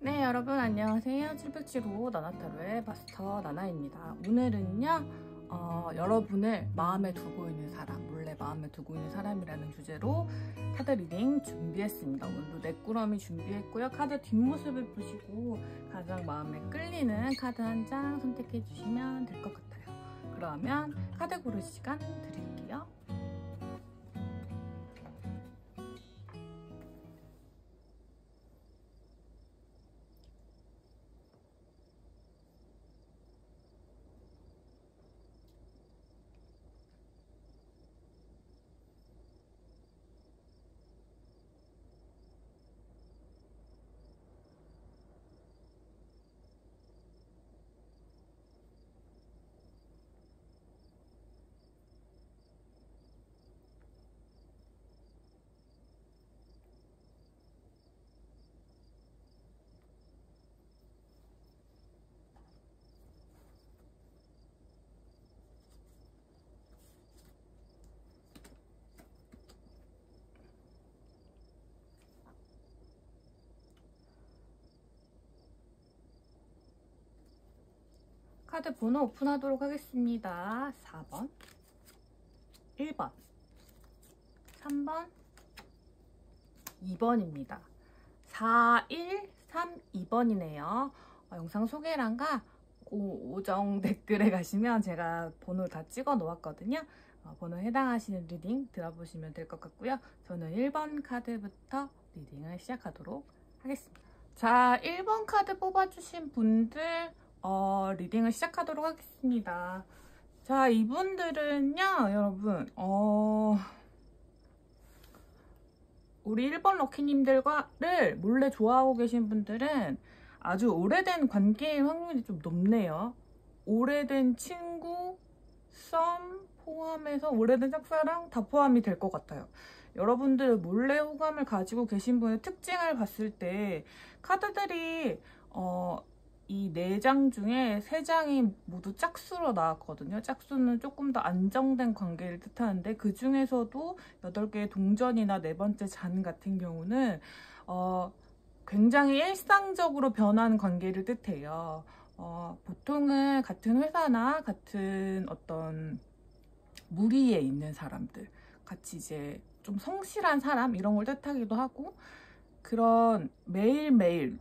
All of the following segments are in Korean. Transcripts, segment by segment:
네, 여러분 안녕하세요. 707호 나나타로의 마스터 나나입니다. 오늘은요 여러분을 마음에 두고 있는 사람, 몰래 마음에 두고 있는 사람이라는 주제로 카드 리딩 준비했습니다. 오늘도 넷꾸러미 준비했고요. 카드 뒷모습을 보시고 가장 마음에 끌리는 카드 한 장 선택해 주시면 될 것 같아요. 그러면 카드 고를 시간 드릴게요. 카드 번호 오픈하도록 하겠습니다. 4번, 1번, 3번, 2번입니다. 4, 1, 3, 2번이네요. 영상 소개란과 오정 댓글에 가시면 제가 번호를 다 찍어 놓았거든요. 번호에 해당하시는 리딩 들어보시면 될 것 같고요. 저는 1번 카드부터 리딩을 시작하도록 하겠습니다. 자, 1번 카드 뽑아주신 분들 리딩을 시작하도록 하겠습니다. 자, 이분들은요, 여러분, 우리 1번 럭키님들과를 몰래 좋아하고 계신 분들은 아주 오래된 관계의 확률이 좀 높네요. 오래된 친구, 썸 포함해서 오래된 짝사랑 다 포함이 될 것 같아요. 여러분들 몰래 호감을 가지고 계신 분의 특징을 봤을 때 카드들이 이 4장 중에 3장이 모두 짝수로 나왔거든요. 짝수는 조금 더 안정된 관계를 뜻하는데 그 중에서도 8개의 동전이나 4번째 잔 같은 경우는 굉장히 일상적으로 변하는 관계를 뜻해요. 보통은 같은 회사나 같은 어떤 무리에 있는 사람들, 같이 이제 좀 성실한 사람 이런 걸 뜻하기도 하고, 그런 매일매일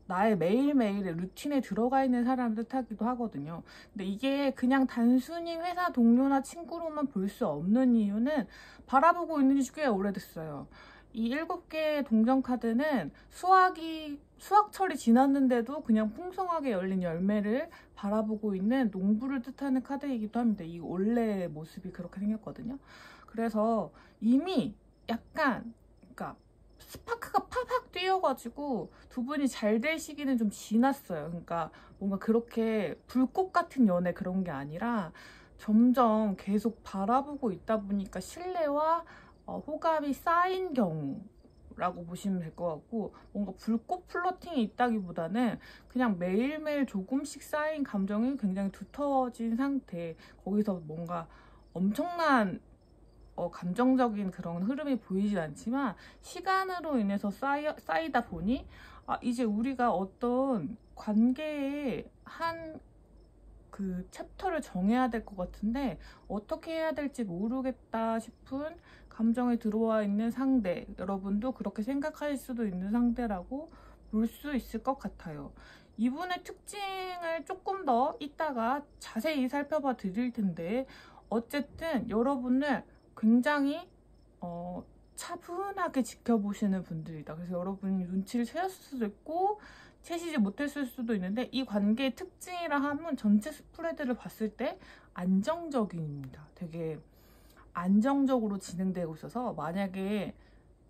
나의 매일매일의 루틴에 들어가 있는 사람을 뜻하기도 하거든요. 근데 이게 그냥 단순히 회사 동료나 친구로만 볼 수 없는 이유는 바라보고 있는 지 꽤 오래됐어요. 이 7개의 동전 카드는 수확철이 지났는데도 그냥 풍성하게 열린 열매를 바라보고 있는 농부를 뜻하는 카드이기도 합니다. 이 원래의 모습이 그렇게 생겼거든요. 그래서 이미 약간, 그러니까 스파크가 팍팍 뛰어가지고 두 분이 잘 될 시기는 좀 지났어요. 그러니까 뭔가 그렇게 불꽃 같은 연애 그런 게 아니라 점점 계속 바라보고 있다 보니까 신뢰와 호감이 쌓인 경우라고 보시면 될 것 같고, 뭔가 불꽃 플러팅이 있다기보다는 그냥 매일매일 조금씩 쌓인 감정이 굉장히 두터워진 상태, 거기서 뭔가 엄청난 감정적인 그런 흐름이 보이진 않지만 시간으로 인해서 쌓이다 보니 이제 우리가 어떤 관계에 한 그 챕터를 정해야 될 것 같은데 어떻게 해야 될지 모르겠다 싶은 감정에 들어와 있는 상대, 여러분도 그렇게 생각하실 수도 있는 상대라고 볼 수 있을 것 같아요. 이분의 특징을 조금 더 이따가 자세히 살펴봐 드릴 텐데, 어쨌든 여러분을 굉장히 차분하게 지켜보시는 분들이다. 그래서 여러분이 눈치를 채셨을 수도 있고 채시지 못했을 수도 있는데, 이 관계의 특징이라 하면 전체 스프레드를 봤을 때 안정적입니다. 되게 안정적으로 진행되고 있어서 만약에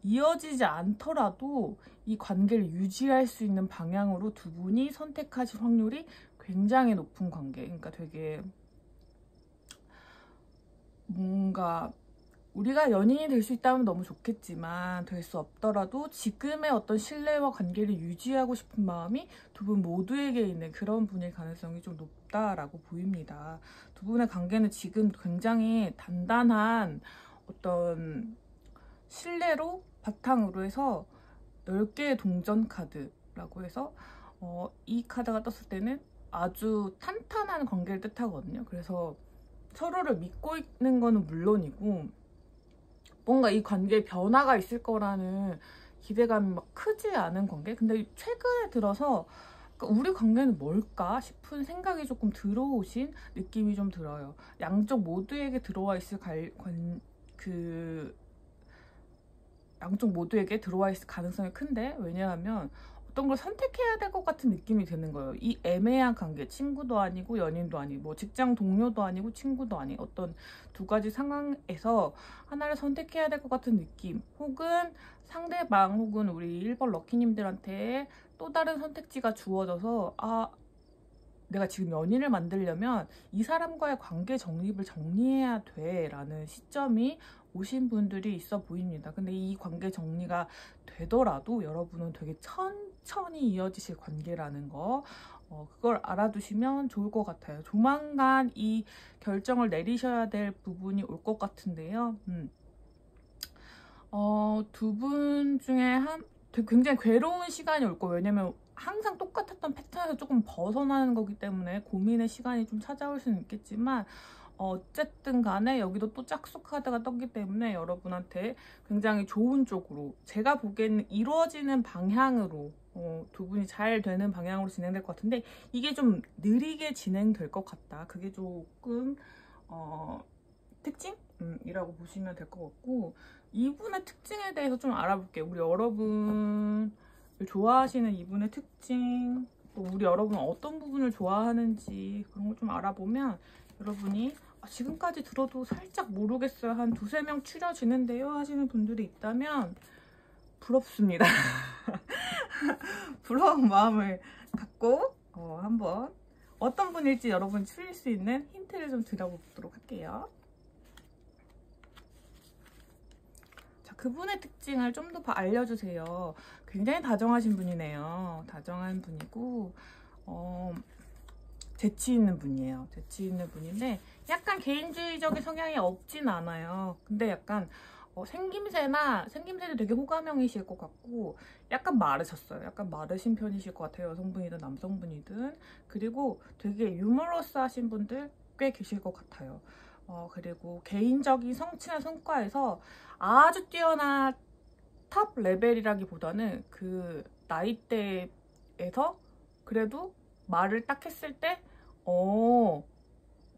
이어지지 않더라도 이 관계를 유지할 수 있는 방향으로 두 분이 선택하실 확률이 굉장히 높은 관계. 그러니까 되게 뭔가 우리가 연인이 될 수 있다면 너무 좋겠지만 될 수 없더라도 지금의 어떤 신뢰와 관계를 유지하고 싶은 마음이 두 분 모두에게 있는 그런 분일 가능성이 좀 높다라고 보입니다. 두 분의 관계는 지금 굉장히 단단한 어떤 신뢰로 바탕으로 해서 10개의 동전 카드, 라고 해서 이 카드가 떴을 때는 아주 탄탄한 관계를 뜻하거든요. 그래서 서로를 믿고 있는 거는 물론이고 뭔가 이 관계에 변화가 있을 거라는 기대감이 막 크지 않은 관계? 근데 최근에 들어서 우리 관계는 뭘까 싶은 생각이 조금 들어오신 느낌이 좀 들어요. 양쪽 모두에게 들어와 있을 양쪽 모두에게 들어와 있을 가능성이 큰데, 왜냐하면 어떤 걸 선택해야 될 것 같은 느낌이 드는 거예요. 이 애매한 관계, 친구도 아니고 연인도 아니고 뭐 직장 동료도 아니고 친구도 아닌 어떤 두 가지 상황에서 하나를 선택해야 될 것 같은 느낌, 혹은 상대방 혹은 우리 1번 럭키님들한테 또 다른 선택지가 주어져서 내가 지금 연인을 만들려면 이 사람과의 관계 정립을 정리해야 돼 라는 시점이 오신 분들이 있어 보입니다. 근데 이 관계 정리가 되더라도 여러분은 되게 천천히 이어지실 관계라는 거, 그걸 알아두시면 좋을 것 같아요. 조만간 이 결정을 내리셔야 될 부분이 올 것 같은데요. 두 분 중에 굉장히 괴로운 시간이 올 거예요. 왜냐면 항상 똑같았던 패턴에서 조금 벗어나는 거기 때문에 고민의 시간이 좀 찾아올 수는 있겠지만, 어쨌든 간에 여기도 또 짝수 카드가 떴기 때문에 여러분한테 굉장히 좋은 쪽으로, 제가 보기에는 이루어지는 방향으로, 두 분이 잘 되는 방향으로 진행될 것 같은데, 이게 좀 느리게 진행될 것 같다. 그게 조금 특징이라고 보시면 될 것 같고, 이분의 특징에 대해서 좀 알아볼게요. 우리 여러분을 좋아하시는 이분의 특징, 또 우리 여러분은 어떤 부분을 좋아하는지 그런 걸 좀 알아보면, 여러분이 지금까지 들어도 살짝 모르겠어요, 한 두세 명 추려지는데요 하시는 분들이 있다면 부럽습니다. 부러운 마음을 갖고 한번 어떤 분일지 여러분이 추릴 수 있는 힌트를 좀 드려보도록 할게요. 자, 그분의 특징을 좀 더 알려주세요. 굉장히 다정하신 분이네요. 다정한 분이고 재치 있는 분이에요. 재치 있는 분인데 약간 개인주의적인 성향이 없진 않아요. 근데 약간 생김새도 되게 호감형이실 것 같고, 약간 마르셨어요. 약간 마르신 편이실 것 같아요. 여성분이든 남성분이든. 그리고 되게 유머러스 하신 분들 꽤 계실 것 같아요. 그리고 개인적인 성취나 성과에서 아주 뛰어난 탑 레벨이라기보다는 그 나이대에서 그래도 말을 딱 했을 때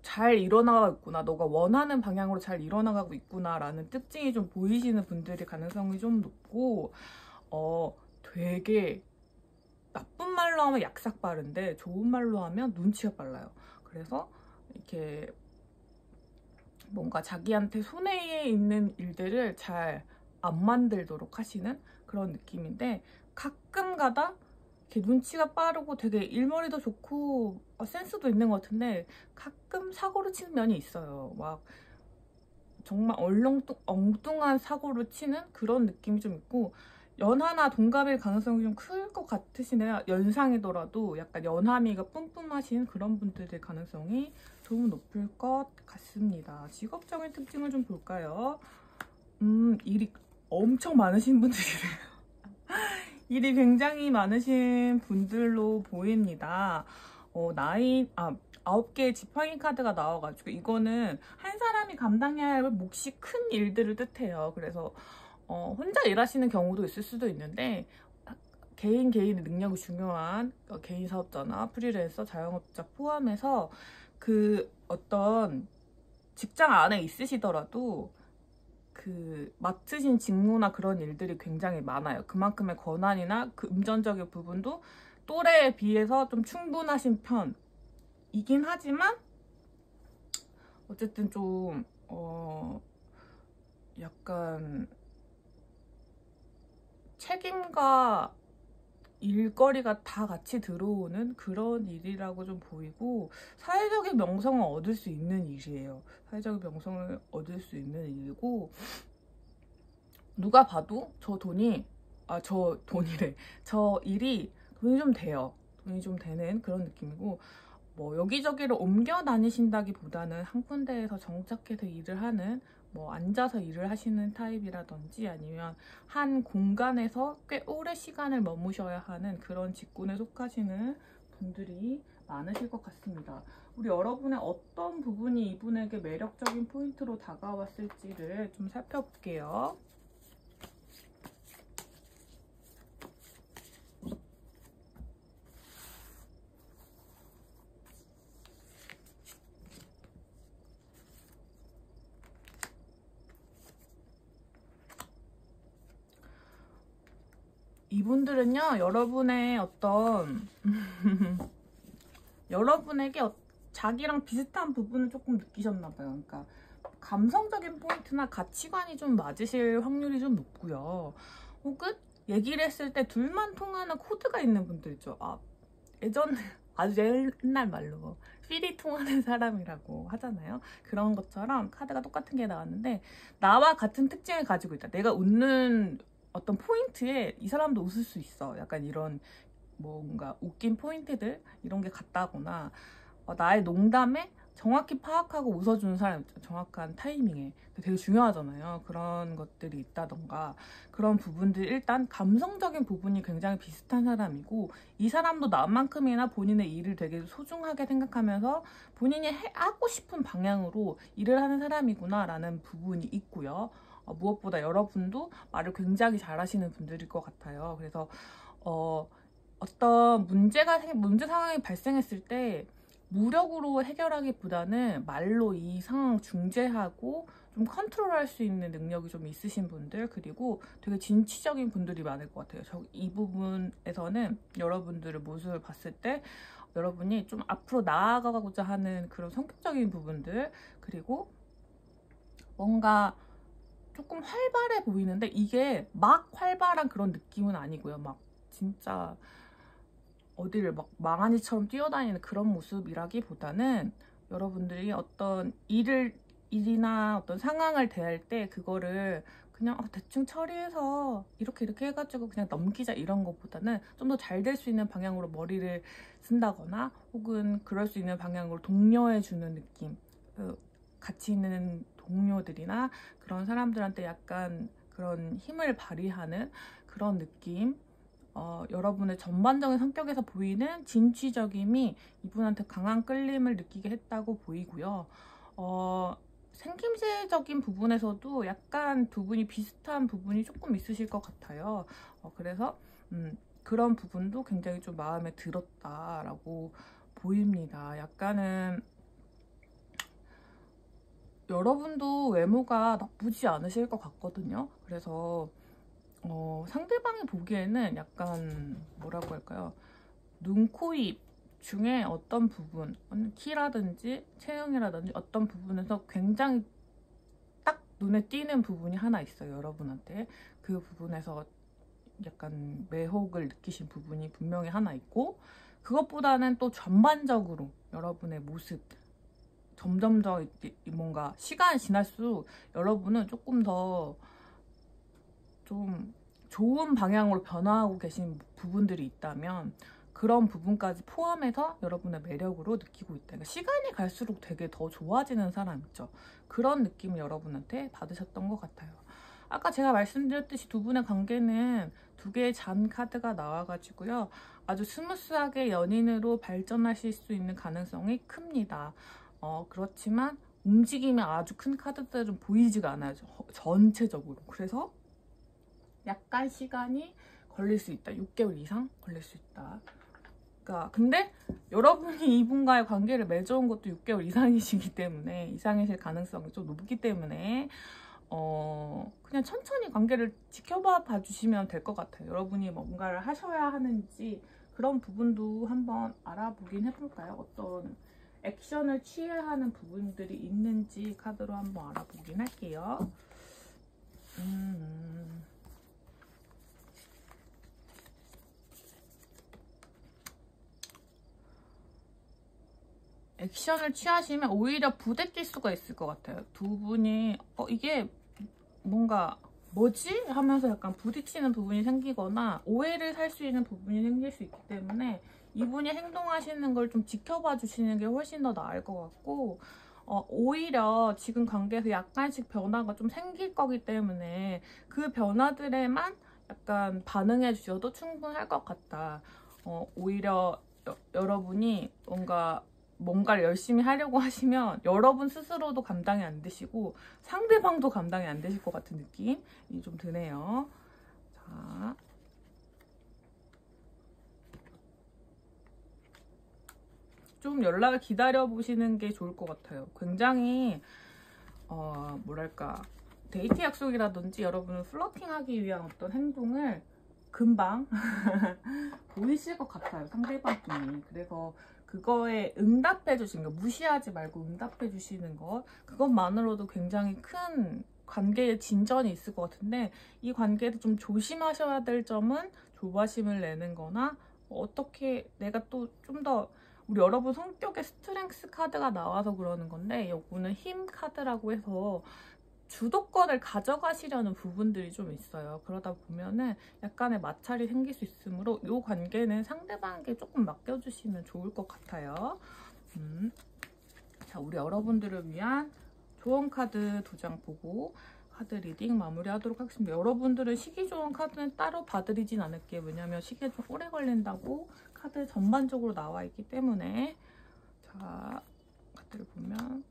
잘 일어나가고 있구나, 너가 원하는 방향으로 잘 일어나가고 있구나 라는 특징이 좀 보이시는 분들의 가능성이 좀 높고, 되게 나쁜 말로 하면 약삭 빠른데 좋은 말로 하면 눈치가 빨라요. 그래서 이렇게 뭔가 자기한테 손해에 있는 일들을 잘 안 만들도록 하시는 그런 느낌인데, 가끔 가다 이렇게 눈치가 빠르고 되게 일머리도 좋고 센스도 있는 것 같은데 가끔 사고를 치는 면이 있어요. 막 정말 엉뚱한 사고를 치는 그런 느낌이 좀 있고, 연하나 동갑일 가능성이 좀 클 것 같으시네요. 연상이더라도 약간 연하미가 뿜뿜하신 그런 분들의 가능성이 좀 높을 것 같습니다. 직업적인 특징을 좀 볼까요? 일이 엄청 많으신 분들이래요. 일이 굉장히 많으신 분들로 보입니다. 9개의 지팡이 카드가 나와가지고 이거는 한 사람이 감당해야 할 몫이 큰 일들을 뜻해요. 그래서 혼자 일하시는 경우도 있을 수도 있는데, 개인의 능력이 중요한 개인 사업자나 프리랜서, 자영업자 포함해서 그 어떤 직장 안에 있으시더라도 그 맡으신 직무나 그런 일들이 굉장히 많아요. 그만큼의 권한이나 그 금전적인 부분도 또래에 비해서 좀 충분하신 편이긴 하지만, 어쨌든 좀 약간 책임과 일거리가 다 같이 들어오는 그런 일이라고 좀 보이고, 사회적인 명성을 얻을 수 있는 일이에요. 사회적인 명성을 얻을 수 있는 일이고, 누가 봐도 저 일이 돈이 좀 돼요. 돈이 좀 되는 그런 느낌이고, 뭐 여기저기를 옮겨 다니신다기보다는 한 군데에서 정착해서 일을 하는 뭐 앉아서 일을 하시는 타입이라든지 아니면 한 공간에서 꽤 오래 시간을 머무셔야 하는 그런 직군에 속하시는 분들이 많으실 것 같습니다. 우리 여러분의 어떤 부분이 이분에게 매력적인 포인트로 다가왔을지를 좀 살펴볼게요. 이분들은요, 여러분의 어떤 여러분에게 자기랑 비슷한 부분을 조금 느끼셨나봐요. 그러니까 감성적인 포인트나 가치관이 좀 맞으실 확률이 좀 높고요. 혹은 얘기를 했을 때 둘만 통하는 코드가 있는 분들 있죠. 예전 아주 옛날 말로 필이 통하는 사람이라고 하잖아요. 그런 것처럼 카드가 똑같은 게 나왔는데 나와 같은 특징을 가지고 있다. 내가 웃는 어떤 포인트에 이 사람도 웃을 수 있어. 약간 이런 뭔가 웃긴 포인트들 이런 게 같다거나 나의 농담에 정확히 파악하고 웃어주는 사람 있죠. 정확한 타이밍에. 되게 중요하잖아요. 그런 것들이 있다던가 그런 부분들 일단 감성적인 부분이 굉장히 비슷한 사람이고 이 사람도 나만큼이나 본인의 일을 되게 소중하게 생각하면서 본인이 하고 싶은 방향으로 일을 하는 사람이구나 라는 부분이 있고요. 무엇보다 여러분도 말을 굉장히 잘하시는 분들일 것 같아요. 그래서 어떤 문제 상황이 발생했을 때 무력으로 해결하기보다는 말로 이 상황을 중재하고 좀 컨트롤할 수 있는 능력이 좀 있으신 분들, 그리고 되게 진취적인 분들이 많을 것 같아요. 이 부분에서는 여러분들의 모습을 봤을 때 여러분이 좀 앞으로 나아가고자 하는 그런 성격적인 부분들, 그리고 뭔가 조금 활발해 보이는데 이게 막 활발한 그런 느낌은 아니고요. 막 진짜 어디를 막 망아지처럼 뛰어다니는 그런 모습이라기보다는 여러분들이 어떤 일이나 어떤 상황을 대할 때 그거를 그냥 대충 처리해서 이렇게 해가지고 그냥 넘기자 이런 것보다는 좀 더 잘 될 수 있는 방향으로 머리를 쓴다거나 혹은 그럴 수 있는 방향으로 독려해주는 느낌, 같이 있는 동료들이나 그런 사람들한테 약간 그런 힘을 발휘하는 그런 느낌, 여러분의 전반적인 성격에서 보이는 진취적임이 이분한테 강한 끌림을 느끼게 했다고 보이고요. 생김새적인 부분에서도 약간 두 분이 비슷한 부분이 조금 있으실 것 같아요. 그래서 그런 부분도 굉장히 좀 마음에 들었다라고 보입니다. 약간은 여러분도 외모가 나쁘지 않으실 것 같거든요. 그래서 상대방이 보기에는 약간 뭐라고 할까요? 눈, 코, 입 중에 어떤 부분, 키라든지 체형이라든지 어떤 부분에서 굉장히 딱 눈에 띄는 부분이 하나 있어요. 여러분한테. 그 부분에서 약간 매혹을 느끼신 부분이 분명히 하나 있고, 그것보다는 또 전반적으로 여러분의 모습, 점점 더 뭔가 시간이 지날수록 여러분은 조금 더 좀 좋은 방향으로 변화하고 계신 부분들이 있다면 그런 부분까지 포함해서 여러분의 매력으로 느끼고 있다. 그러니까 시간이 갈수록 되게 더 좋아지는 사람 있죠. 그런 느낌을 여러분한테 받으셨던 것 같아요. 아까 제가 말씀드렸듯이 두 분의 관계는 두 개의 잔 카드가 나와가지고요. 아주 스무스하게 연인으로 발전하실 수 있는 가능성이 큽니다. 그렇지만 움직임이 아주 큰 카드들은 보이지가 않아요. 전체적으로. 그래서 약간 시간이 걸릴 수 있다. 6개월 이상 걸릴 수 있다. 그러니까 근데 여러분이 이분과의 관계를 맺어온 것도 6개월 이상이시기 때문에 이상이실 가능성이 좀 높기 때문에 그냥 천천히 관계를 지켜봐 주시면 될 것 같아요. 여러분이 뭔가를 하셔야 하는지 그런 부분도 한번 알아보긴 해볼까요? 어떤 액션을 취해야 하는 부분들이 있는지 카드로 한번 알아보긴 할게요. 액션을 취하시면 오히려 부대낄 수가 있을 것 같아요. 두 분이 이게 뭔가 뭐지? 하면서 약간 부딪히는 부분이 생기거나 오해를 살 수 있는 부분이 생길 수 있기 때문에 이분이 행동하시는 걸 좀 지켜봐 주시는 게 훨씬 더 나을 것 같고 오히려 지금 관계에서 약간씩 변화가 좀 생길 거기 때문에 그 변화들에만 약간 반응해 주셔도 충분할 것 같다. 오히려 여러분이 뭔가를 열심히 하려고 하시면 여러분 스스로도 감당이 안 되시고 상대방도 감당이 안 되실 것 같은 느낌이 좀 드네요. 자, 좀 연락을 기다려 보시는 게 좋을 것 같아요. 굉장히 뭐랄까, 데이트 약속이라든지 여러분은 플러팅하기 위한 어떤 행동을 금방 보이실 것 같아요, 상대방분이. 그래서 그거에 응답해 주시는 거, 무시하지 말고 응답해 주시는 것, 그것만으로도 굉장히 큰 관계의 진전이 있을 것 같은데, 이 관계에서 좀 조심하셔야 될 점은 조바심을 내는 거나, 어떻게 내가 또 좀 더, 우리 여러분 성격에 스트렝스 카드가 나와서 그러는 건데, 요거는 힘 카드라고 해서 주도권을 가져가시려는 부분들이 좀 있어요. 그러다 보면은 약간의 마찰이 생길 수 있으므로 이 관계는 상대방에게 조금 맡겨주시면 좋을 것 같아요. 자, 우리 여러분들을 위한 조언 카드 2장 보고 카드 리딩 마무리하도록 하겠습니다. 여러분들은 시기 조언 카드는 따로 봐드리진 않을게요. 왜냐면 시기에 좀 오래 걸린다고 카드 전반적으로 나와 있기 때문에. 자, 카드를 보면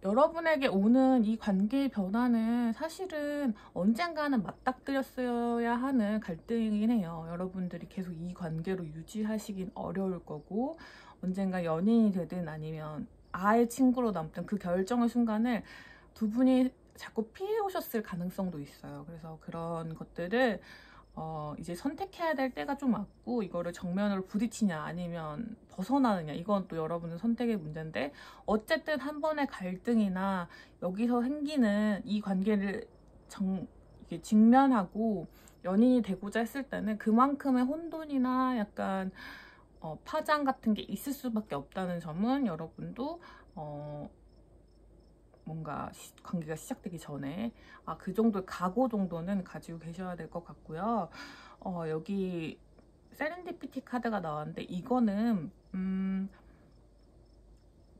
여러분에게 오는 이 관계의 변화는 사실은 언젠가는 맞닥뜨렸어야 하는 갈등이긴 해요. 여러분들이 계속 이 관계로 유지하시긴 어려울 거고, 언젠가 연인이 되든 아니면 아예 친구로 남든 그 결정의 순간을 두 분이 자꾸 피해 오셨을 가능성도 있어요. 그래서 그런 것들을 이제 선택해야 될 때가 좀 왔고, 이거를 정면으로 부딪히냐 아니면 벗어나느냐, 이건 또 여러분의 선택의 문제인데, 어쨌든 한 번의 갈등이나 여기서 생기는 이 관계를 이게 직면하고 연인이 되고자 했을 때는 그만큼의 혼돈이나 약간 파장 같은 게 있을 수밖에 없다는 점은 여러분도 뭔가 관계가 시작되기 전에 그 정도의 각오 정도는 가지고 계셔야 될 것 같고요. 여기 세렌디피티 카드가 나왔는데, 이거는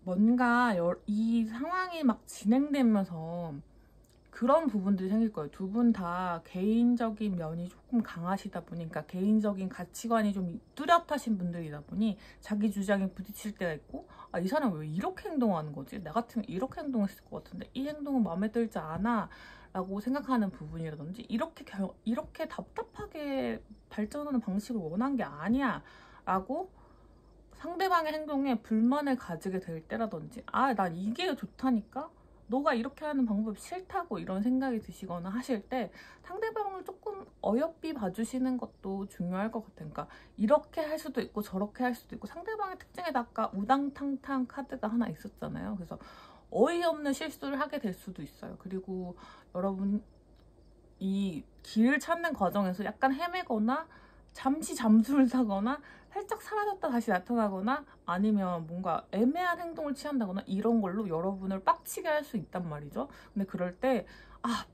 뭔가 이 상황이 막 진행되면서 그런 부분들이 생길 거예요. 두 분 다 개인적인 면이 조금 강하시다 보니까, 개인적인 가치관이 좀 뚜렷하신 분들이다 보니 자기 주장에 부딪힐 때가 있고, 이 사람 왜 이렇게 행동하는 거지? 나 같으면 이렇게 행동했을 것 같은데 이 행동은 마음에 들지 않아 라고 생각하는 부분이라든지, 이렇게 답답하게 발전하는 방식을 원한 게 아니야 라고 상대방의 행동에 불만을 가지게 될 때라든지, 난 이게 좋다니까? 너가 이렇게 하는 방법이 싫다고 이런 생각이 드시거나 하실 때 상대방을 조금 어여삐 봐주시는 것도 중요할 것 같아요. 그러니까 이렇게 할 수도 있고 저렇게 할 수도 있고, 상대방의 특징에다 아까 우당탕탕 카드가 하나 있었잖아요. 그래서 어이없는 실수를 하게 될 수도 있어요. 그리고 여러분 이 길을 찾는 과정에서 약간 헤매거나 잠시 잠수를 타거나 살짝 사라졌다 다시 나타나거나 아니면 뭔가 애매한 행동을 취한다거나, 이런 걸로 여러분을 빡치게 할 수 있단 말이죠. 근데 그럴 때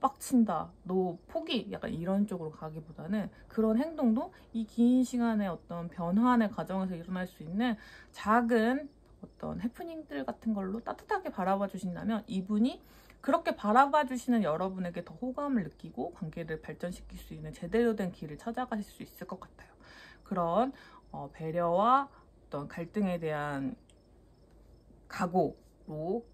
빡친다, 너 포기, 약간 이런 쪽으로 가기보다는 그런 행동도 이 긴 시간의 어떤 변화의 과정에서 일어날 수 있는 작은 어떤 해프닝들 같은 걸로 따뜻하게 바라봐 주신다면, 이분이 그렇게 바라봐 주시는 여러분에게 더 호감을 느끼고 관계를 발전시킬 수 있는 제대로 된 길을 찾아가실 수 있을 것 같아요. 그런 배려와 어떤 갈등에 대한 각오로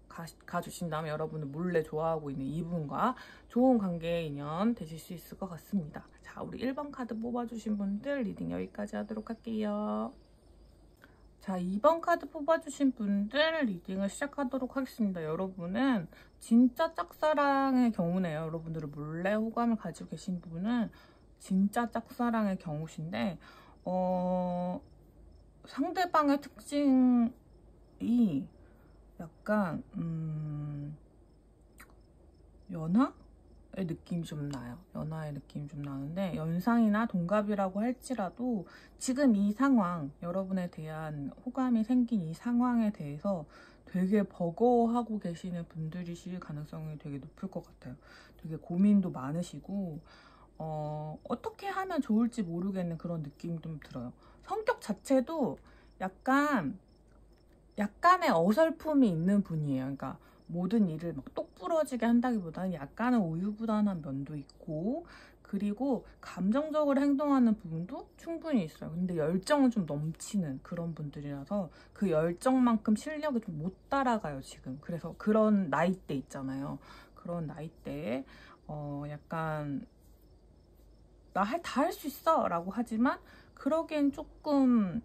가주신다면 여러분은 몰래 좋아하고 있는 이분과 좋은 관계의 인연 되실 수 있을 것 같습니다. 자, 우리 1번 카드 뽑아주신 분들 리딩 여기까지 하도록 할게요. 자, 2번 카드 뽑아주신 분들 리딩을 시작하도록 하겠습니다. 여러분은 진짜 짝사랑의 경우네요. 여러분들은 몰래 호감을 가지고 계신 분은 진짜 짝사랑의 경우신데, 상대방의 특징이 약간 연하의 느낌이 좀 나요. 연하의 느낌이 좀 나는데, 연상이나 동갑이라고 할지라도 지금 이 상황, 여러분에 대한 호감이 생긴 이 상황에 대해서 되게 버거워하고 계시는 분들이실 가능성이 되게 높을 것 같아요. 되게 고민도 많으시고 어떻게 하면 좋을지 모르겠는 그런 느낌이 좀 들어요. 성격 자체도 약간의 어설픔이 있는 분이에요. 그러니까 모든 일을 막 똑부러지게 한다기보다는 약간은 우유부단한 면도 있고, 그리고 감정적으로 행동하는 부분도 충분히 있어요. 근데 열정은 좀 넘치는 그런 분들이라서 그 열정만큼 실력이 좀 못 따라가요, 지금. 그래서 그런 나이대 있잖아요. 그런 나이대에 약간 나 다 할 수 있어 라고 하지만 그러기엔 조금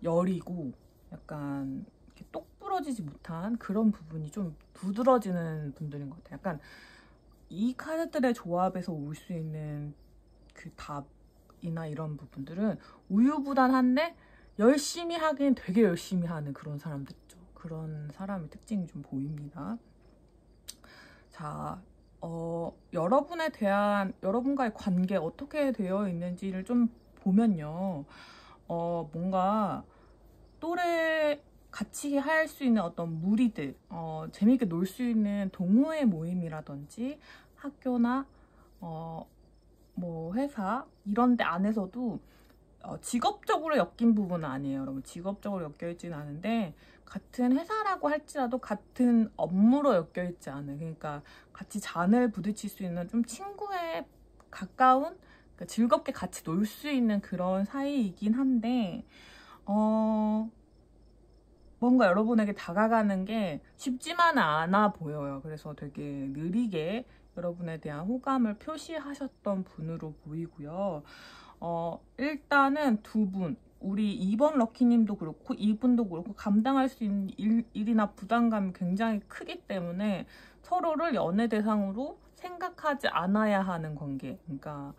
여리고 약간 이렇게 똑부러지지 못한 그런 부분이 좀 두드러지는 분들인 것 같아요. 약간 이 카드들의 조합에서 올 수 있는 그 답이나 이런 부분들은 우유부단한데 열심히 하긴 되게 열심히 하는 그런 사람들 있죠. 그런 사람의 특징이 좀 보입니다. 자, 여러분에 대한 여러분과의 관계 어떻게 되어 있는지를 좀 보면요. 뭔가 또래 같이 할 수 있는 어떤 무리들, 재미있게 놀 수 있는 동호회 모임이라든지 학교나 뭐 회사 이런 데 안에서도 직업적으로 엮인 부분은 아니에요. 여러분, 직업적으로 엮여있지는 않은데 같은 회사라고 할지라도 같은 업무로 엮여있지 않은, 그러니까 같이 잔을 부딪힐 수 있는 좀 친구에 가까운, 그러니까 즐겁게 같이 놀 수 있는 그런 사이이긴 한데 뭔가 여러분에게 다가가는 게 쉽지만은 않아 보여요. 그래서 되게 느리게 여러분에 대한 호감을 표시하셨던 분으로 보이고요. 일단은 두 분, 우리 2번 럭키님도 그렇고 이분도 그렇고 감당할 수 있는 일이나 부담감이 굉장히 크기 때문에 서로를 연애 대상으로 생각하지 않아야 하는 관계. 그러니까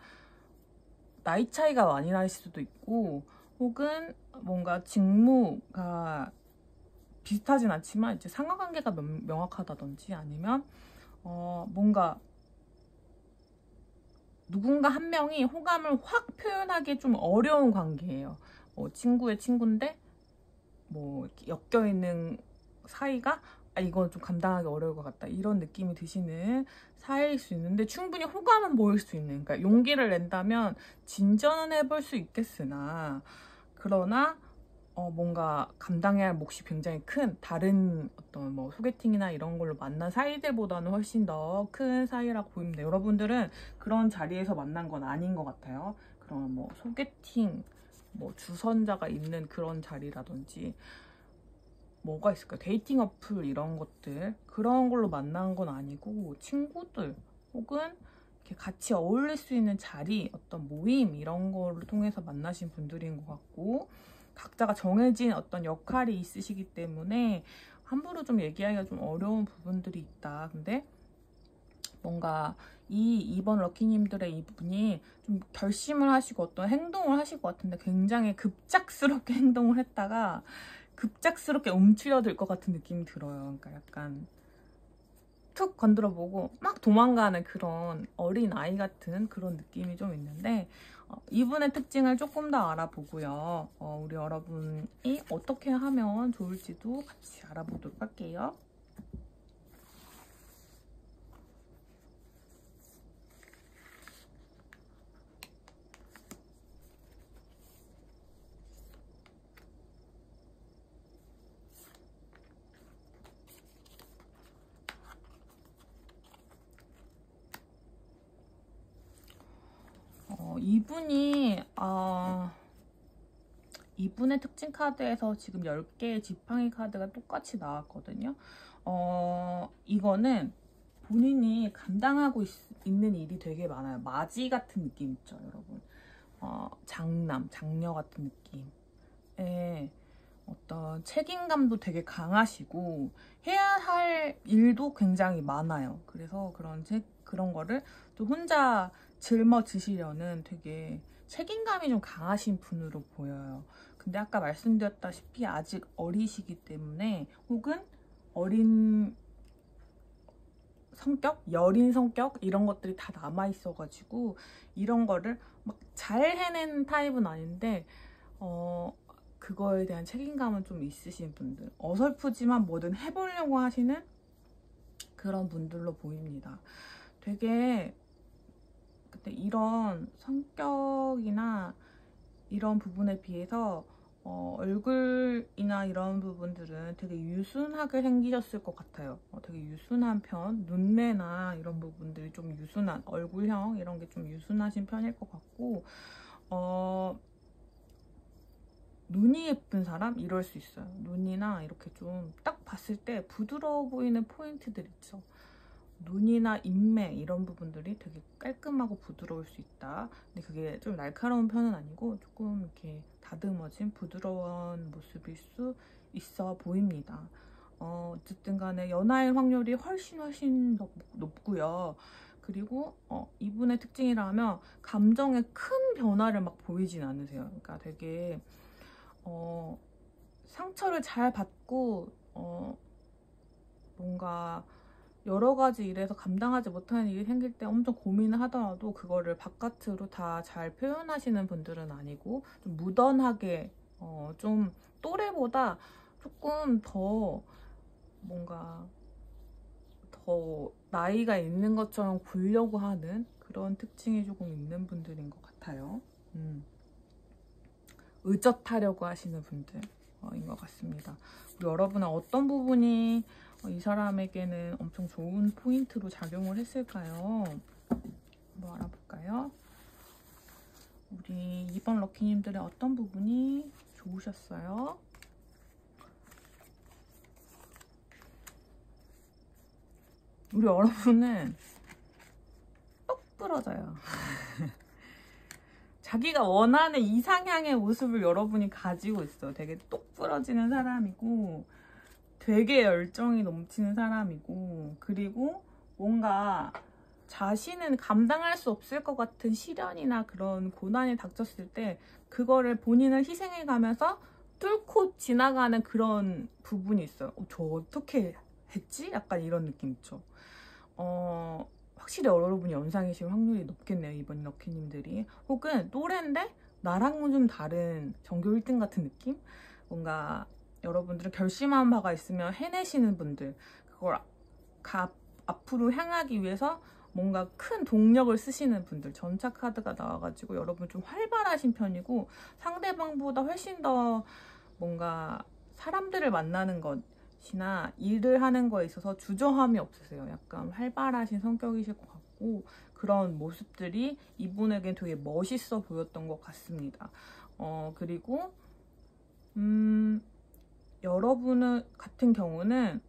나이 차이가 많이 날 수도 있고, 혹은 뭔가 직무가 비슷하진 않지만 이제 상하관계가 명확하다든지, 아니면 뭔가 누군가 한 명이 호감을 확 표현하기 좀 어려운 관계예요. 친구의 친구인데 뭐 엮여있는 사이가 이건 좀 감당하기 어려울 것 같다, 이런 느낌이 드시는 사이일 수 있는데, 충분히 호감은 보일 수 있는, 그러니까 용기를 낸다면 진전은 해볼 수 있겠으나, 그러나 뭔가 감당해야 할 몫이 굉장히 큰 다른 어떤 뭐 소개팅이나 이런 걸로 만난 사이들보다는 훨씬 더 큰 사이라고 보입니다. 여러분들은 그런 자리에서 만난 건 아닌 것 같아요. 그런 뭐 소개팅, 뭐 주선자가 있는 그런 자리라든지 뭐가 있을까요? 데이팅 어플 이런 것들, 그런 걸로 만난 건 아니고 친구들 혹은 이렇게 같이 어울릴 수 있는 자리, 어떤 모임 이런 거를 통해서 만나신 분들인 것 같고, 각자가 정해진 어떤 역할이 있으시기 때문에 함부로 좀 얘기하기가 좀 어려운 부분들이 있다. 근데 뭔가 이번 럭키님들의 이분이 좀 결심을 하시고 어떤 행동을 하실 것 같은데 굉장히 급작스럽게 행동을 했다가 급작스럽게 움츠려들 것 같은 느낌이 들어요. 그러니까 약간 툭 건드려보고 막 도망가는 그런 어린 아이 같은 그런 느낌이 좀 있는데, 이분의 특징을 조금 더 알아보고요. 우리 여러분이 어떻게 하면 좋을지도 같이 알아보도록 할게요. 이분의 특징 카드에서 지금 10개의 지팡이 카드가 똑같이 나왔거든요. 이거는 본인이 감당하고 있는 일이 되게 많아요. 맞이 같은 느낌 있죠, 여러분. 장녀 같은 느낌의 어떤 책임감도 되게 강하시고 해야 할 일도 굉장히 많아요. 그래서 그런 거를 또 혼자 짊어지시려는 되게 책임감이 좀 강하신 분으로 보여요. 근데 아까 말씀드렸다시피 아직 어리시기 때문에, 혹은 어린 성격, 여린 성격 이런 것들이 다 남아있어가지고 이런 거를 막 잘 해낸 타입은 아닌데 그거에 대한 책임감은 좀 있으신 분들, 어설프지만 뭐든 해보려고 하시는 그런 분들로 보입니다. 되게 근데 이런 성격이나 이런 부분에 비해서 얼굴이나 이런 부분들은 되게 유순하게 생기셨을 것 같아요. 되게 유순한 편, 눈매나 이런 부분들이 좀 유순한, 얼굴형 이런 게 좀 유순하신 편일 것 같고, 눈이 예쁜 사람? 이럴 수 있어요. 눈이나 이렇게 좀 딱 봤을 때 부드러워 보이는 포인트들 있죠. 눈이나 인매 이런 부분들이 되게 깔끔하고 부드러울 수 있다. 근데 그게 좀 날카로운 편은 아니고 조금 이렇게 다듬어진 부드러운 모습일 수 있어 보입니다. 어쨌든 간에 연하일 확률이 훨씬 높고요. 그리고 이분의 특징이라면 감정의 큰 변화를 막 보이진 않으세요. 그러니까 되게 상처를 잘 받고 뭔가 여러 가지 일에서 감당하지 못하는 일이 생길 때 엄청 고민을 하더라도 그거를 바깥으로 다 잘 표현하시는 분들은 아니고 좀 무던하게 좀 또래보다 조금 더 뭔가 더 나이가 있는 것처럼 보려고 하는 그런 특징이 조금 있는 분들인 것 같아요. 의젓하려고 하시는 분들인 것 같습니다. 우리 여러분은 어떤 부분이 이 사람에게는 엄청 좋은 포인트로 작용을 했을까요? 한번 알아볼까요? 우리 2번 럭키님들의 어떤 부분이 좋으셨어요? 우리 여러분은 똑 부러져요. 자기가 원하는 이상향의 모습을 여러분이 가지고 있어요. 되게 똑 부러지는 사람이고 되게 열정이 넘치는 사람이고, 그리고 뭔가 자신은 감당할 수 없을 것 같은 시련이나 그런 고난이 닥쳤을 때 그거를 본인을 희생해 가면서 뚫고 지나가는 그런 부분이 있어요. 저 어떻게 했지? 약간 이런 느낌 있죠. 확실히 여러분이 연상이실 확률이 높겠네요, 이번 럭키님들이. 혹은 또래인데 나랑은 좀 다른 전교 1등 같은 느낌? 뭔가 여러분들은 결심한 바가 있으면 해내시는 분들, 그걸 앞으로 향하기 위해서 뭔가 큰 동력을 쓰시는 분들, 전차 카드가 나와가지고 여러분 좀 활발하신 편이고 상대방보다 훨씬 더 뭔가 사람들을 만나는 것이나 일을 하는 거에 있어서 주저함이 없으세요. 약간 활발하신 성격이실 것 같고 그런 모습들이 이분에겐 되게 멋있어 보였던 것 같습니다. 그리고 여러분 같은 경우는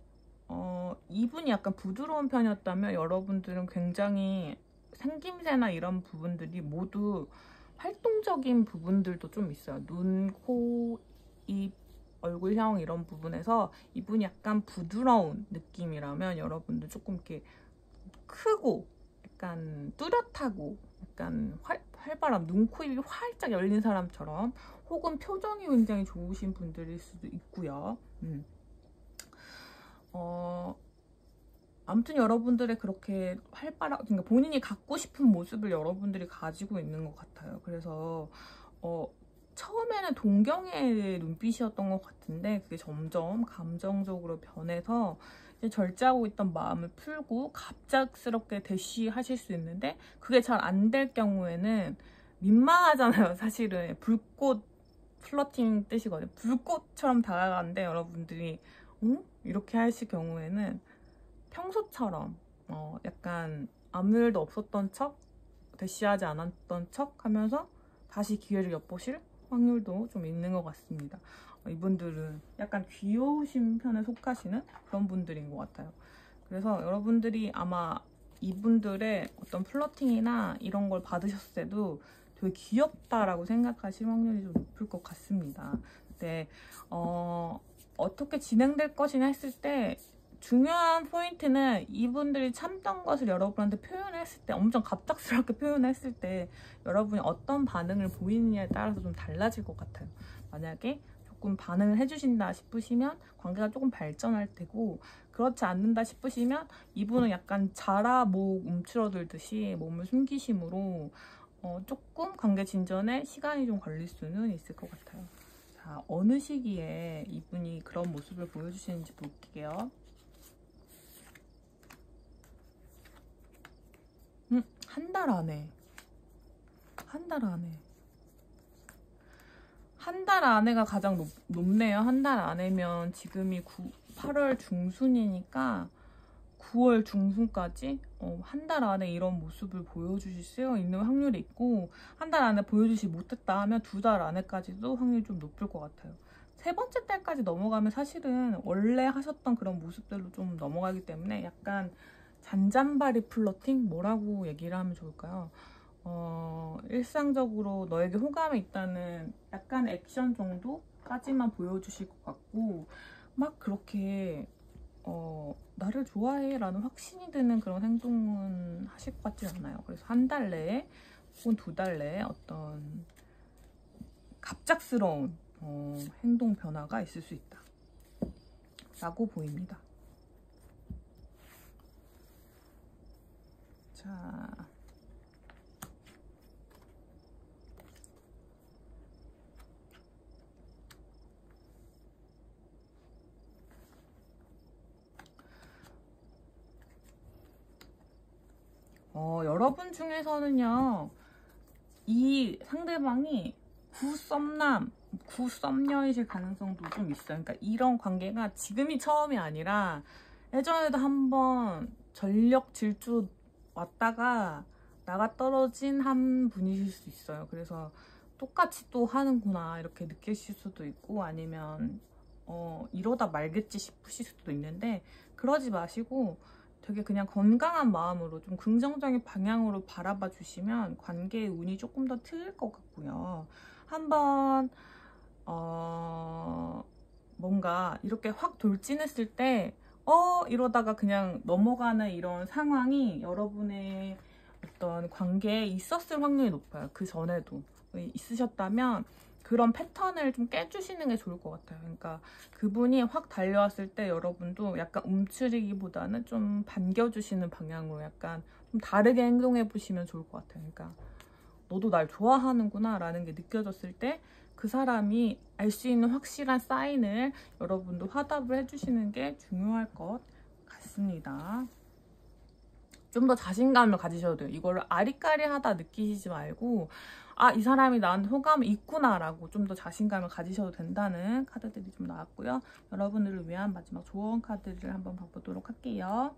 이분이 약간 부드러운 편이었다면 여러분들은 굉장히 생김새나 이런 부분들이 모두 활동적인 부분들도 좀 있어요. 눈, 코, 입, 얼굴형 이런 부분에서 이분이 약간 부드러운 느낌이라면 여러분들 조금 이렇게 크고 약간 뚜렷하고 약간 활발한 눈, 코, 입이 활짝 열린 사람처럼, 혹은 표정이 굉장히 좋으신 분들일 수도 있고요. 아무튼 여러분들의 그렇게 그러니까 본인이 갖고 싶은 모습을 여러분들이 가지고 있는 것 같아요. 그래서 처음에는 동경의 눈빛이었던 것 같은데 그게 점점 감정적으로 변해서 이제 절제하고 있던 마음을 풀고 갑작스럽게 대시하실 수 있는데, 그게 잘 안 될 경우에는 민망하잖아요. 사실은 불꽃 플러팅 뜻이거든요. 불꽃처럼 다가가는데 여러분들이 이렇게 하실 경우에는 평소처럼 약간 아무 일도 없었던 척, 대시하지 않았던 척 하면서 다시 기회를 엿보실 확률도 좀 있는 것 같습니다. 이분들은 약간 귀여우신 편에 속하시는 그런 분들인 것 같아요. 그래서 여러분들이 아마 이분들의 어떤 플러팅이나 이런 걸 받으셨을 때도 되게 귀엽다라고 생각하실 확률이 좀 높을 것 같습니다. 근데 어떻게 진행될 것이냐 했을 때 중요한 포인트는 이분들이 참던 것을 여러분한테 표현했을 때, 엄청 갑작스럽게 표현했을 때 여러분이 어떤 반응을 보이느냐에 따라서 좀 달라질 것 같아요. 만약에 조금 반응을 해주신다 싶으시면 관계가 조금 발전할 테고, 그렇지 않는다 싶으시면 이분은 약간 자라목 움츠러들듯이 몸을 숨기심으로 조금 관계 진전에 시간이 좀 걸릴 수는 있을 것 같아요. 자, 어느 시기에 이분이 그런 모습을 보여주시는지 볼게요. 한 달 안에. 한 달 안에. 한 달 안에가 가장 높네요. 한 달 안에면 지금이 8월 중순이니까 9월 중순까지 한 달 안에 이런 모습을 보여주실 수 있는 확률이 있고, 한 달 안에 보여주지 못했다 하면 2달 안에까지도 확률이 좀 높을 것 같아요. 세 번째 달까지 넘어가면 사실은 원래 하셨던 그런 모습들로 좀 넘어가기 때문에 약간 잔잔바리 플러팅? 뭐라고 얘기를 하면 좋을까요? 일상적으로 너에게 호감이 있다는 약간 액션 정도까지만 보여주실 것 같고, 막 그렇게 나를 좋아해 라는 확신이 드는 그런 행동은 하실 것 같지 않아요. 그래서 한 달 내에 혹은 2달 내에 어떤 갑작스러운 행동 변화가 있을 수 있다 라고 보입니다. 자, 여러분 중에서는요, 이 상대방이 구썸남, 구썸녀이실 가능성도 좀 있어요. 그러니까 이런 관계가 지금이 처음이 아니라 예전에도 한번 전력 질주 왔다가 나가 떨어진 한 분이실 수 있어요. 그래서 똑같이 또 하는구나 이렇게 느끼실 수도 있고, 아니면 이러다 말겠지 싶으실 수도 있는데, 그러지 마시고 되게 그냥 건강한 마음으로 좀 긍정적인 방향으로 바라봐 주시면 관계의 운이 조금 더 트일 것 같고요. 한번 뭔가 이렇게 확 돌진했을 때 이러다가 그냥 넘어가는 이런 상황이 여러분의 어떤 관계에 있었을 확률이 높아요. 그 전에도 있으셨다면 그런 패턴을 좀 깨주시는 게 좋을 것 같아요. 그러니까 그분이 확 달려왔을 때 여러분도 약간 움츠리기보다는 좀 반겨주시는 방향으로 약간 좀 다르게 행동해 보시면 좋을 것 같아요. 그러니까 너도 날 좋아하는구나 라는 게 느껴졌을 때 그 사람이 알 수 있는 확실한 사인을 여러분도 화답을 해주시는 게 중요할 것 같습니다. 좀 더 자신감을 가지셔도 돼요. 이거를 아리까리하다 느끼시지 말고, 아, 이 사람이 나한테 호감이 있구나 라고 좀 더 자신감을 가지셔도 된다는 카드들이 좀 나왔고요. 여러분들을 위한 마지막 조언 카드를 한번 봐보도록 할게요.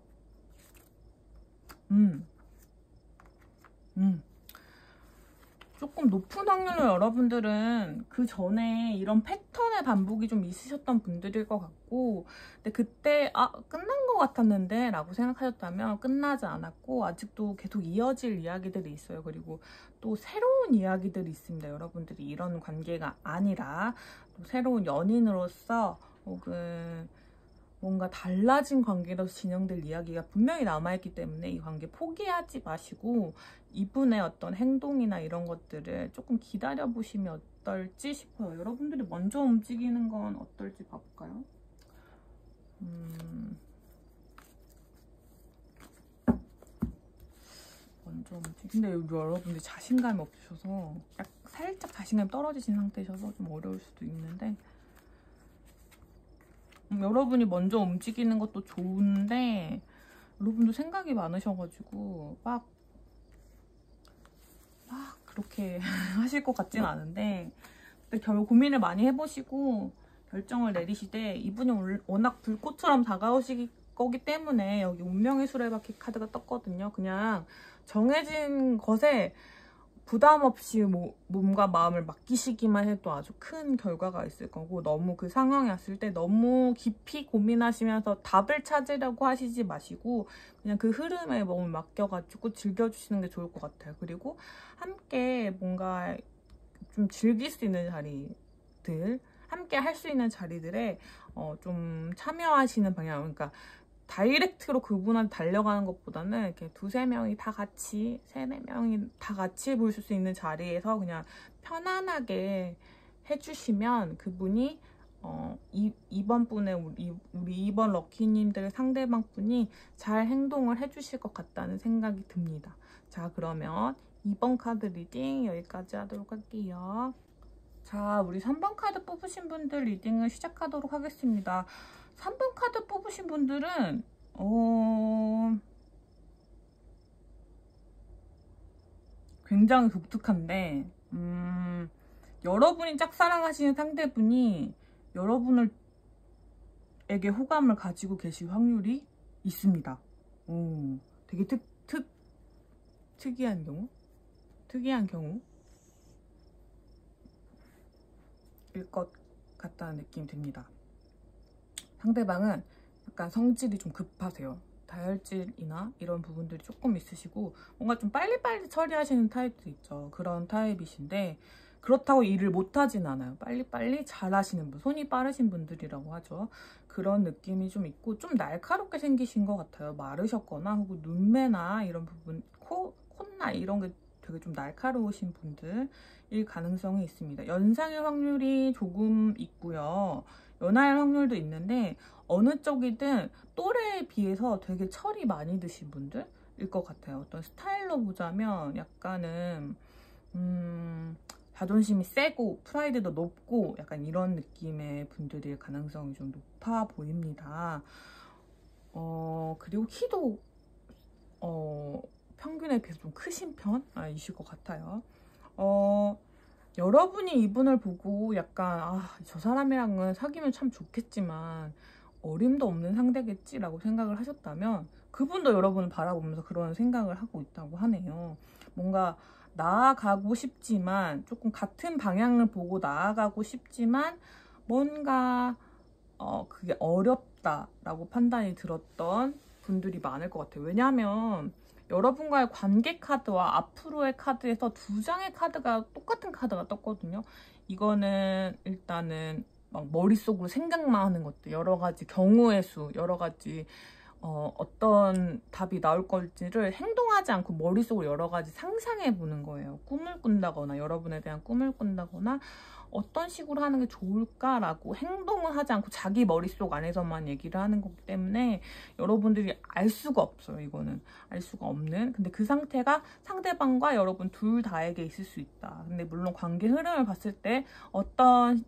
조금 높은 확률로 여러분들은 그 전에 이런 패턴의 반복이 좀 있으셨던 분들일 것 같고, 근데 그때 끝난 것 같았는데 라고 생각하셨다면 끝나지 않았고 아직도 계속 이어질 이야기들이 있어요. 그리고 또 새로운 이야기들이 있습니다. 여러분들이 이런 관계가 아니라 또 새로운 연인으로서 혹은 뭔가 달라진 관계로 진행될 이야기가 분명히 남아있기 때문에 이 관계 포기하지 마시고 이분의 어떤 행동이나 이런 것들을 조금 기다려보시면 어떨지 싶어요. 여러분들이 먼저 움직이는 건 어떨지 봐볼까요? 먼저 근데 여러분들이 자신감이 없으셔서 살짝 자신감이 떨어지신 상태셔서 좀 어려울 수도 있는데, 여러분이 먼저 움직이는 것도 좋은데 여러분도 생각이 많으셔가지고 막 그렇게 하실 것 같진 않은데, 근데 결국 고민을 많이 해보시고 결정을 내리시되 이분이 워낙 불꽃처럼 다가오실 거기 때문에 여기 운명의 수레바퀴 카드가 떴거든요. 그냥 정해진 것에 부담 없이 몸과 마음을 맡기시기만 해도 아주 큰 결과가 있을 거고, 너무 그 상황에 왔을 때 너무 깊이 고민하시면서 답을 찾으려고 하시지 마시고 그냥 그 흐름에 몸을 맡겨가지고 즐겨주시는 게 좋을 것 같아요. 그리고 함께 뭔가 좀 즐길 수 있는 자리들, 함께 할 수 있는 자리들에 좀 참여하시는 방향, 그러니까 다이렉트로 그분한테 달려가는 것보다는 이렇게 2~3명이 다 같이, 3~4명이 다 같이 볼 수 있는 자리에서 그냥 편안하게 해주시면 그분이 이번 분의 우리 2번 럭키님들 상대방 분이 잘 행동을 해주실 것 같다는 생각이 듭니다. 자, 그러면 2번 카드 리딩 여기까지 하도록 할게요. 자, 우리 3번 카드 뽑으신 분들 리딩을 시작하도록 하겠습니다. 3번 카드 뽑으신 분들은 굉장히 독특한데 여러분이 짝사랑하시는 상대분이 여러분에게 호감을 가지고 계실 확률이 있습니다. 되게 특이한 경우? 특이한 경우일 것 같다는 느낌이 듭니다. 상대방은 약간 성질이 좀 급하세요. 다혈질이나 이런 부분들이 조금 있으시고 뭔가 좀 빨리빨리 처리하시는 타입도 있죠. 그런 타입이신데 그렇다고 일을 못하진 않아요. 빨리빨리 잘하시는 분, 손이 빠르신 분들이라고 하죠. 그런 느낌이 좀 있고 좀 날카롭게 생기신 것 같아요. 마르셨거나 혹은 눈매나 이런 부분, 콧나 이런 게 되게 좀 날카로우신 분들일 가능성이 있습니다. 연상의 확률이 조금 있고요. 연하의 확률도 있는데 어느 쪽이든 또래에 비해서 되게 철이 많이 드신 분들일 것 같아요. 어떤 스타일로 보자면 약간은 자존심이 세고 프라이드도 높고 약간 이런 느낌의 분들일 가능성이 좀 높아 보입니다. 그리고 키도 평균에 비해서 좀 크신 편이실 것 같아요. 여러분이 이분을 보고 약간 저 사람이랑은 사귀면 참 좋겠지만 어림도 없는 상대겠지라고 생각을 하셨다면 그분도 여러분을 바라보면서 그런 생각을 하고 있다고 하네요. 뭔가 나아가고 싶지만 조금 같은 방향을 보고 나아가고 싶지만 뭔가 그게 어렵다라고 판단이 들었던 분들이 많을 것 같아요. 왜냐하면 여러분과의 관계 카드와 앞으로의 카드에서 두 장의 카드가 똑같은 카드가 떴거든요. 이거는 일단은 막 머릿속으로 생각만 하는 것들, 여러 가지 경우의 수, 여러 가지 어떤 답이 나올 걸지를 행동하지 않고 머릿속으로 여러 가지 상상해 보는 거예요. 꿈을 꾼다거나 여러분에 대한 꿈을 꾼다거나 어떤 식으로 하는 게 좋을까라고 행동을 하지 않고 자기 머릿속 안에서만 얘기를 하는 거기 때문에 여러분들이 알 수가 없어요. 이거는 알 수가 없는. 근데 그 상태가 상대방과 여러분 둘 다에게 있을 수 있다. 근데 물론 관계 흐름을 봤을 때 어떤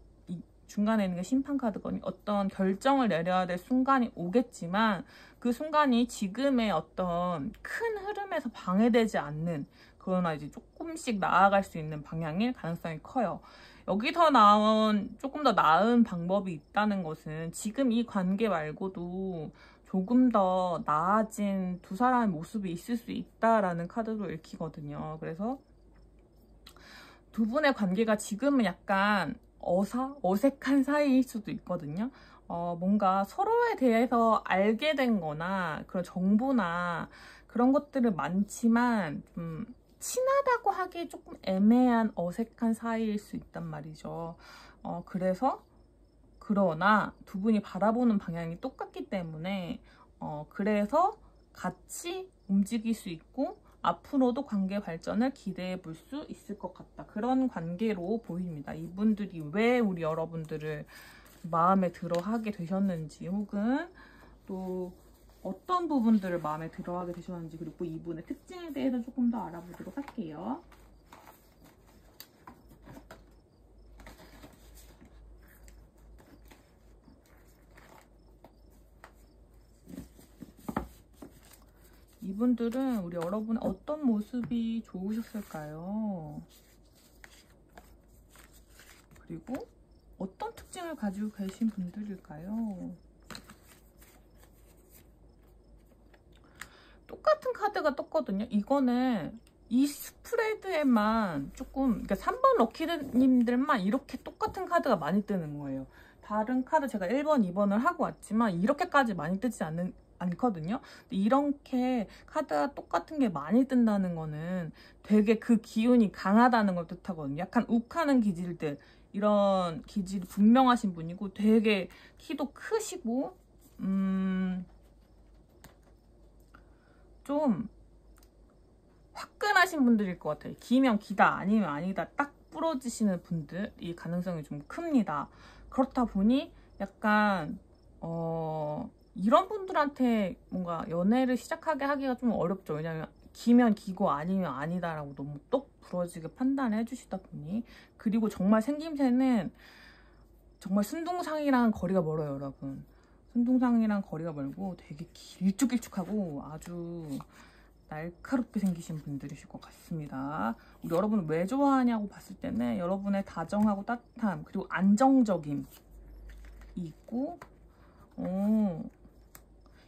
중간에 있는 게 심판 카드거니 어떤 결정을 내려야 될 순간이 오겠지만 그 순간이 지금의 어떤 큰 흐름에서 방해되지 않는 그러나 이제 조금씩 나아갈 수 있는 방향일 가능성이 커요. 여기서 나온 조금 더 나은 방법이 있다는 것은 지금 이 관계 말고도 조금 더 나아진 두 사람의 모습이 있을 수 있다라는 카드로 읽히거든요. 그래서 두 분의 관계가 지금은 약간 어색한 사이일 수도 있거든요. 뭔가 서로에 대해서 알게 된 거나 그런 정보나 그런 것들은 많지만 좀 친하다고 하기 조금 애매한 어색한 사이일 수 있단 말이죠. 그러나 두 분이 바라보는 방향이 똑같기 때문에 그래서 같이 움직일 수 있고 앞으로도 관계 발전을 기대해 볼 수 있을 것 같다. 그런 관계로 보입니다. 이분들이 왜 우리 여러분들을 마음에 들어 하게 되셨는지 혹은 또 어떤 부분들을 마음에 들어 하게 되셨는지 그리고 이분의 특징에 대해서 조금 더 알아보도록 할게요. 이분들은 우리 여러분의 어떤 모습이 좋으셨을까요? 그리고 어떤 특징을 가지고 계신 분들일까요? 똑같은 카드가 떴거든요. 이거는 이 스프레드에만 조금 그러니까 3번 럭키님들만 이렇게 똑같은 카드가 많이 뜨는 거예요. 다른 카드 제가 1번, 2번을 하고 왔지만 이렇게까지 많이 뜨지 않거든요. 이렇게 카드가 똑같은 게 많이 뜬다는 거는 되게 그 기운이 강하다는 걸 뜻하거든요. 약간 욱하는 기질들 이런 기질이 분명하신 분이고 되게 키도 크시고 좀 화끈하신 분들일 것 같아요. 기면 기다 아니면 아니다 딱 부러지시는 분들이 가능성이 좀 큽니다. 그렇다 보니 약간 이런 분들한테 뭔가 연애를 시작하게 하기가 좀 어렵죠. 왜냐면 기면 기고 아니면 아니다라고 너무 똑 부러지게 판단을 해주시다 보니. 그리고 정말 생김새는 정말 순둥상이랑 거리가 멀어요, 여러분. 순둥상이랑 거리가 멀고 되게 길쭉길쭉하고 아주 날카롭게 생기신 분들이실 것 같습니다. 우리 여러분 왜 좋아하냐고 봤을 때는 여러분의 다정하고 따뜻함 그리고 안정적임이 있고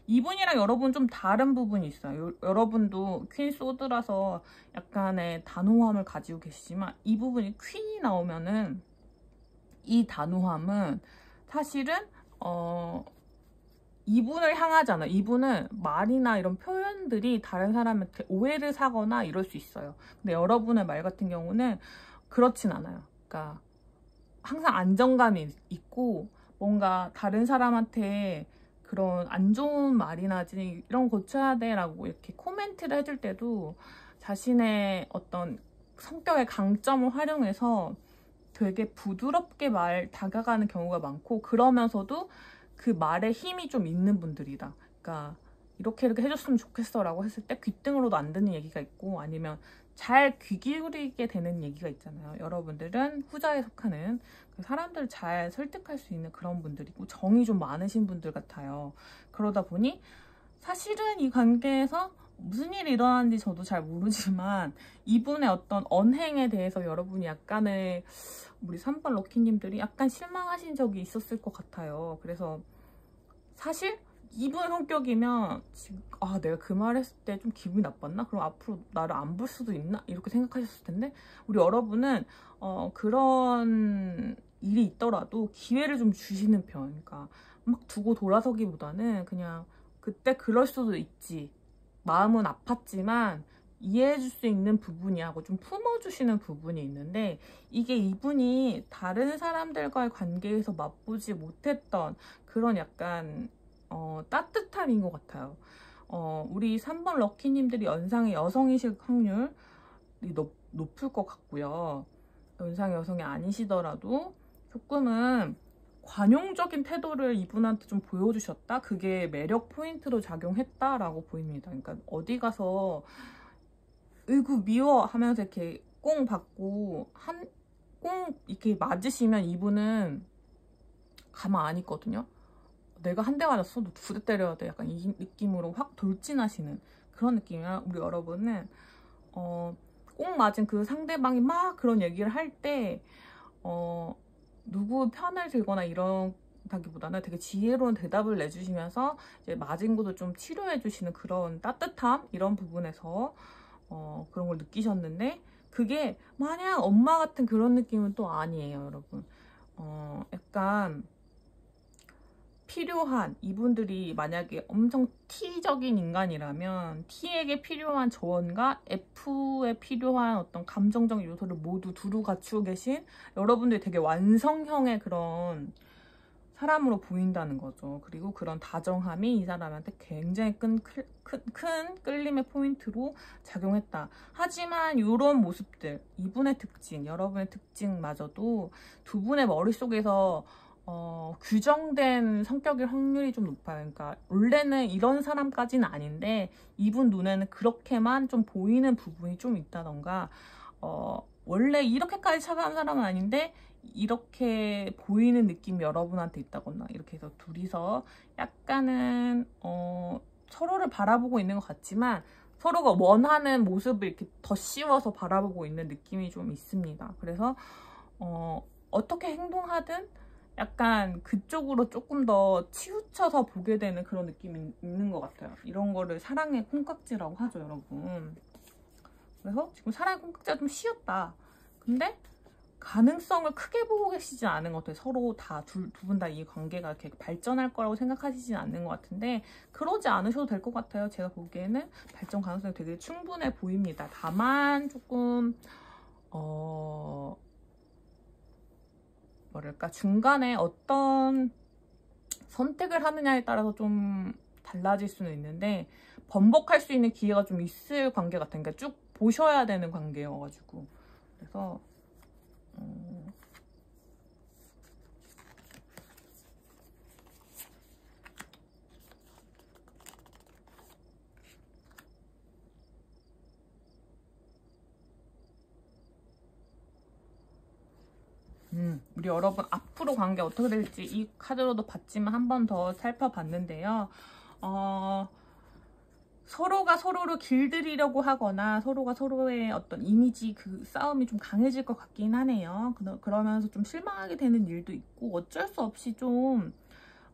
이분이랑 여러분 좀 다른 부분이 있어요. 여러분도 퀸 소드라서 약간의 단호함을 가지고 계시지만 이 부분이 퀸이 나오면은 이 단호함은 사실은 이분을 향하잖아. 이분은 말이나 이런 표현들이 다른 사람한테 오해를 사거나 이럴 수 있어요. 근데 여러분의 말 같은 경우는 그렇진 않아요. 그러니까 항상 안정감이 있고 뭔가 다른 사람한테 그런 안 좋은 말이나지 이런 거 고쳐야 돼 라고 이렇게 코멘트를 해줄 때도 자신의 어떤 성격의 강점을 활용해서 되게 부드럽게 다가가는 경우가 많고 그러면서도 그 말에 힘이 좀 있는 분들이다. 그러니까 이렇게 해줬으면 좋겠어 라고 했을 때 귓등으로도 안 듣는 얘기가 있고 아니면 잘 귀 기울이게 되는 얘기가 있잖아요. 여러분들은 후자에 속하는 사람들을 잘 설득할 수 있는 그런 분들이고 정이 좀 많으신 분들 같아요. 그러다 보니 사실은 이 관계에서 무슨 일이 일어나는지 저도 잘 모르지만 이분의 어떤 언행에 대해서 여러분이 약간의 우리 3번 럭키님들이 약간 실망하신 적이 있었을 것 같아요. 그래서 사실 이분 성격이면 지금 내가 그 말 했을 때 좀 기분이 나빴나? 그럼 앞으로 나를 안 볼 수도 있나? 이렇게 생각하셨을 텐데 우리 여러분은 그런 일이 있더라도 기회를 좀 주시는 편. 그러니까 막 두고 돌아서기보다는 그냥 그때 그럴 수도 있지. 마음은 아팠지만 이해해줄 수 있는 부분이야 하고 좀 품어주시는 부분이 있는데 이게 이분이 다른 사람들과의 관계에서 맛보지 못했던 그런 약간 따뜻함인 것 같아요. 우리 3번 럭키님들이 연상의 여성이실 확률이 높을 것 같고요. 연상의 여성이 아니시더라도 조금은 관용적인 태도를 이분한테 좀 보여주셨다? 그게 매력 포인트로 작용했다라고 보입니다. 그러니까 어디 가서 으이구 미워 하면서 이렇게 꽁 받고 꽁 이렇게 맞으시면 이분은 가만 안 있거든요. 내가 한 대 맞았어? 너 2대 때려야 돼. 약간 이 느낌으로 확 돌진하시는 그런 느낌이야. 우리 여러분은 꽁 맞은 그 상대방이 막 그런 얘기를 할 때 누구 편을 들거나 이런다기보다는 되게 지혜로운 대답을 내주시면서 이제 맞은 것도 좀 치료해 주시는 그런 따뜻함 이런 부분에서 그런 걸 느끼셨는데 그게 마냥 엄마 같은 그런 느낌은 또 아니에요, 여러분. 약간 필요한 이분들이 만약에 엄청 T적인 인간이라면 T에게 필요한 조언과 F에 필요한 어떤 감정적 요소를 모두 두루 갖추고 계신 여러분들이 되게 완성형의 그런 사람으로 보인다는 거죠. 그리고 그런 다정함이 이 사람한테 굉장히 큰 끌림의 포인트로 작용했다. 하지만 이런 모습들, 이분의 특징, 여러분의 특징마저도 두 분의 머릿속에서 규정된 성격일 확률이 좀 높아요. 그러니까 원래는 이런 사람까지는 아닌데 이분 눈에는 그렇게만 좀 보이는 부분이 좀 있다던가 원래 이렇게까지 차가운 사람은 아닌데 이렇게 보이는 느낌이 여러분한테 있다거나 이렇게 해서 둘이서 약간은 서로를 바라보고 있는 것 같지만 서로가 원하는 모습을 이렇게 더 씌워서 바라보고 있는 느낌이 좀 있습니다. 그래서 어떻게 행동하든 약간 그쪽으로 조금 더 치우쳐서 보게 되는 그런 느낌이 있는 것 같아요. 이런 거를 사랑의 콩깍지라고 하죠, 여러분. 그래서 지금 사랑의 콩깍지가 좀 쉬었다. 근데 가능성을 크게 보고 계시지 않은 것 같아요. 서로 다 두 분 다 이 관계가 이렇게 발전할 거라고 생각하시진 않는 것 같은데 그러지 않으셔도 될 것 같아요. 제가 보기에는 발전 가능성이 되게 충분해 보입니다. 다만 조금 뭐랄까 중간에 어떤 선택을 하느냐에 따라서 좀 달라질 수는 있는데 번복할 수 있는 기회가 좀 있을 관계 같아요. 그러니까 쭉 보셔야 되는 관계여가지고 그래서 우리 여러분 앞으로 관계 어떻게 될지 이 카드로도 봤지만 한 번 더 살펴봤는데요. 서로가 서로를 길들이려고 하거나 서로가 서로의 어떤 이미지 그 싸움이 좀 강해질 것 같긴 하네요. 그러면서 좀 실망하게 되는 일도 있고 어쩔 수 없이 좀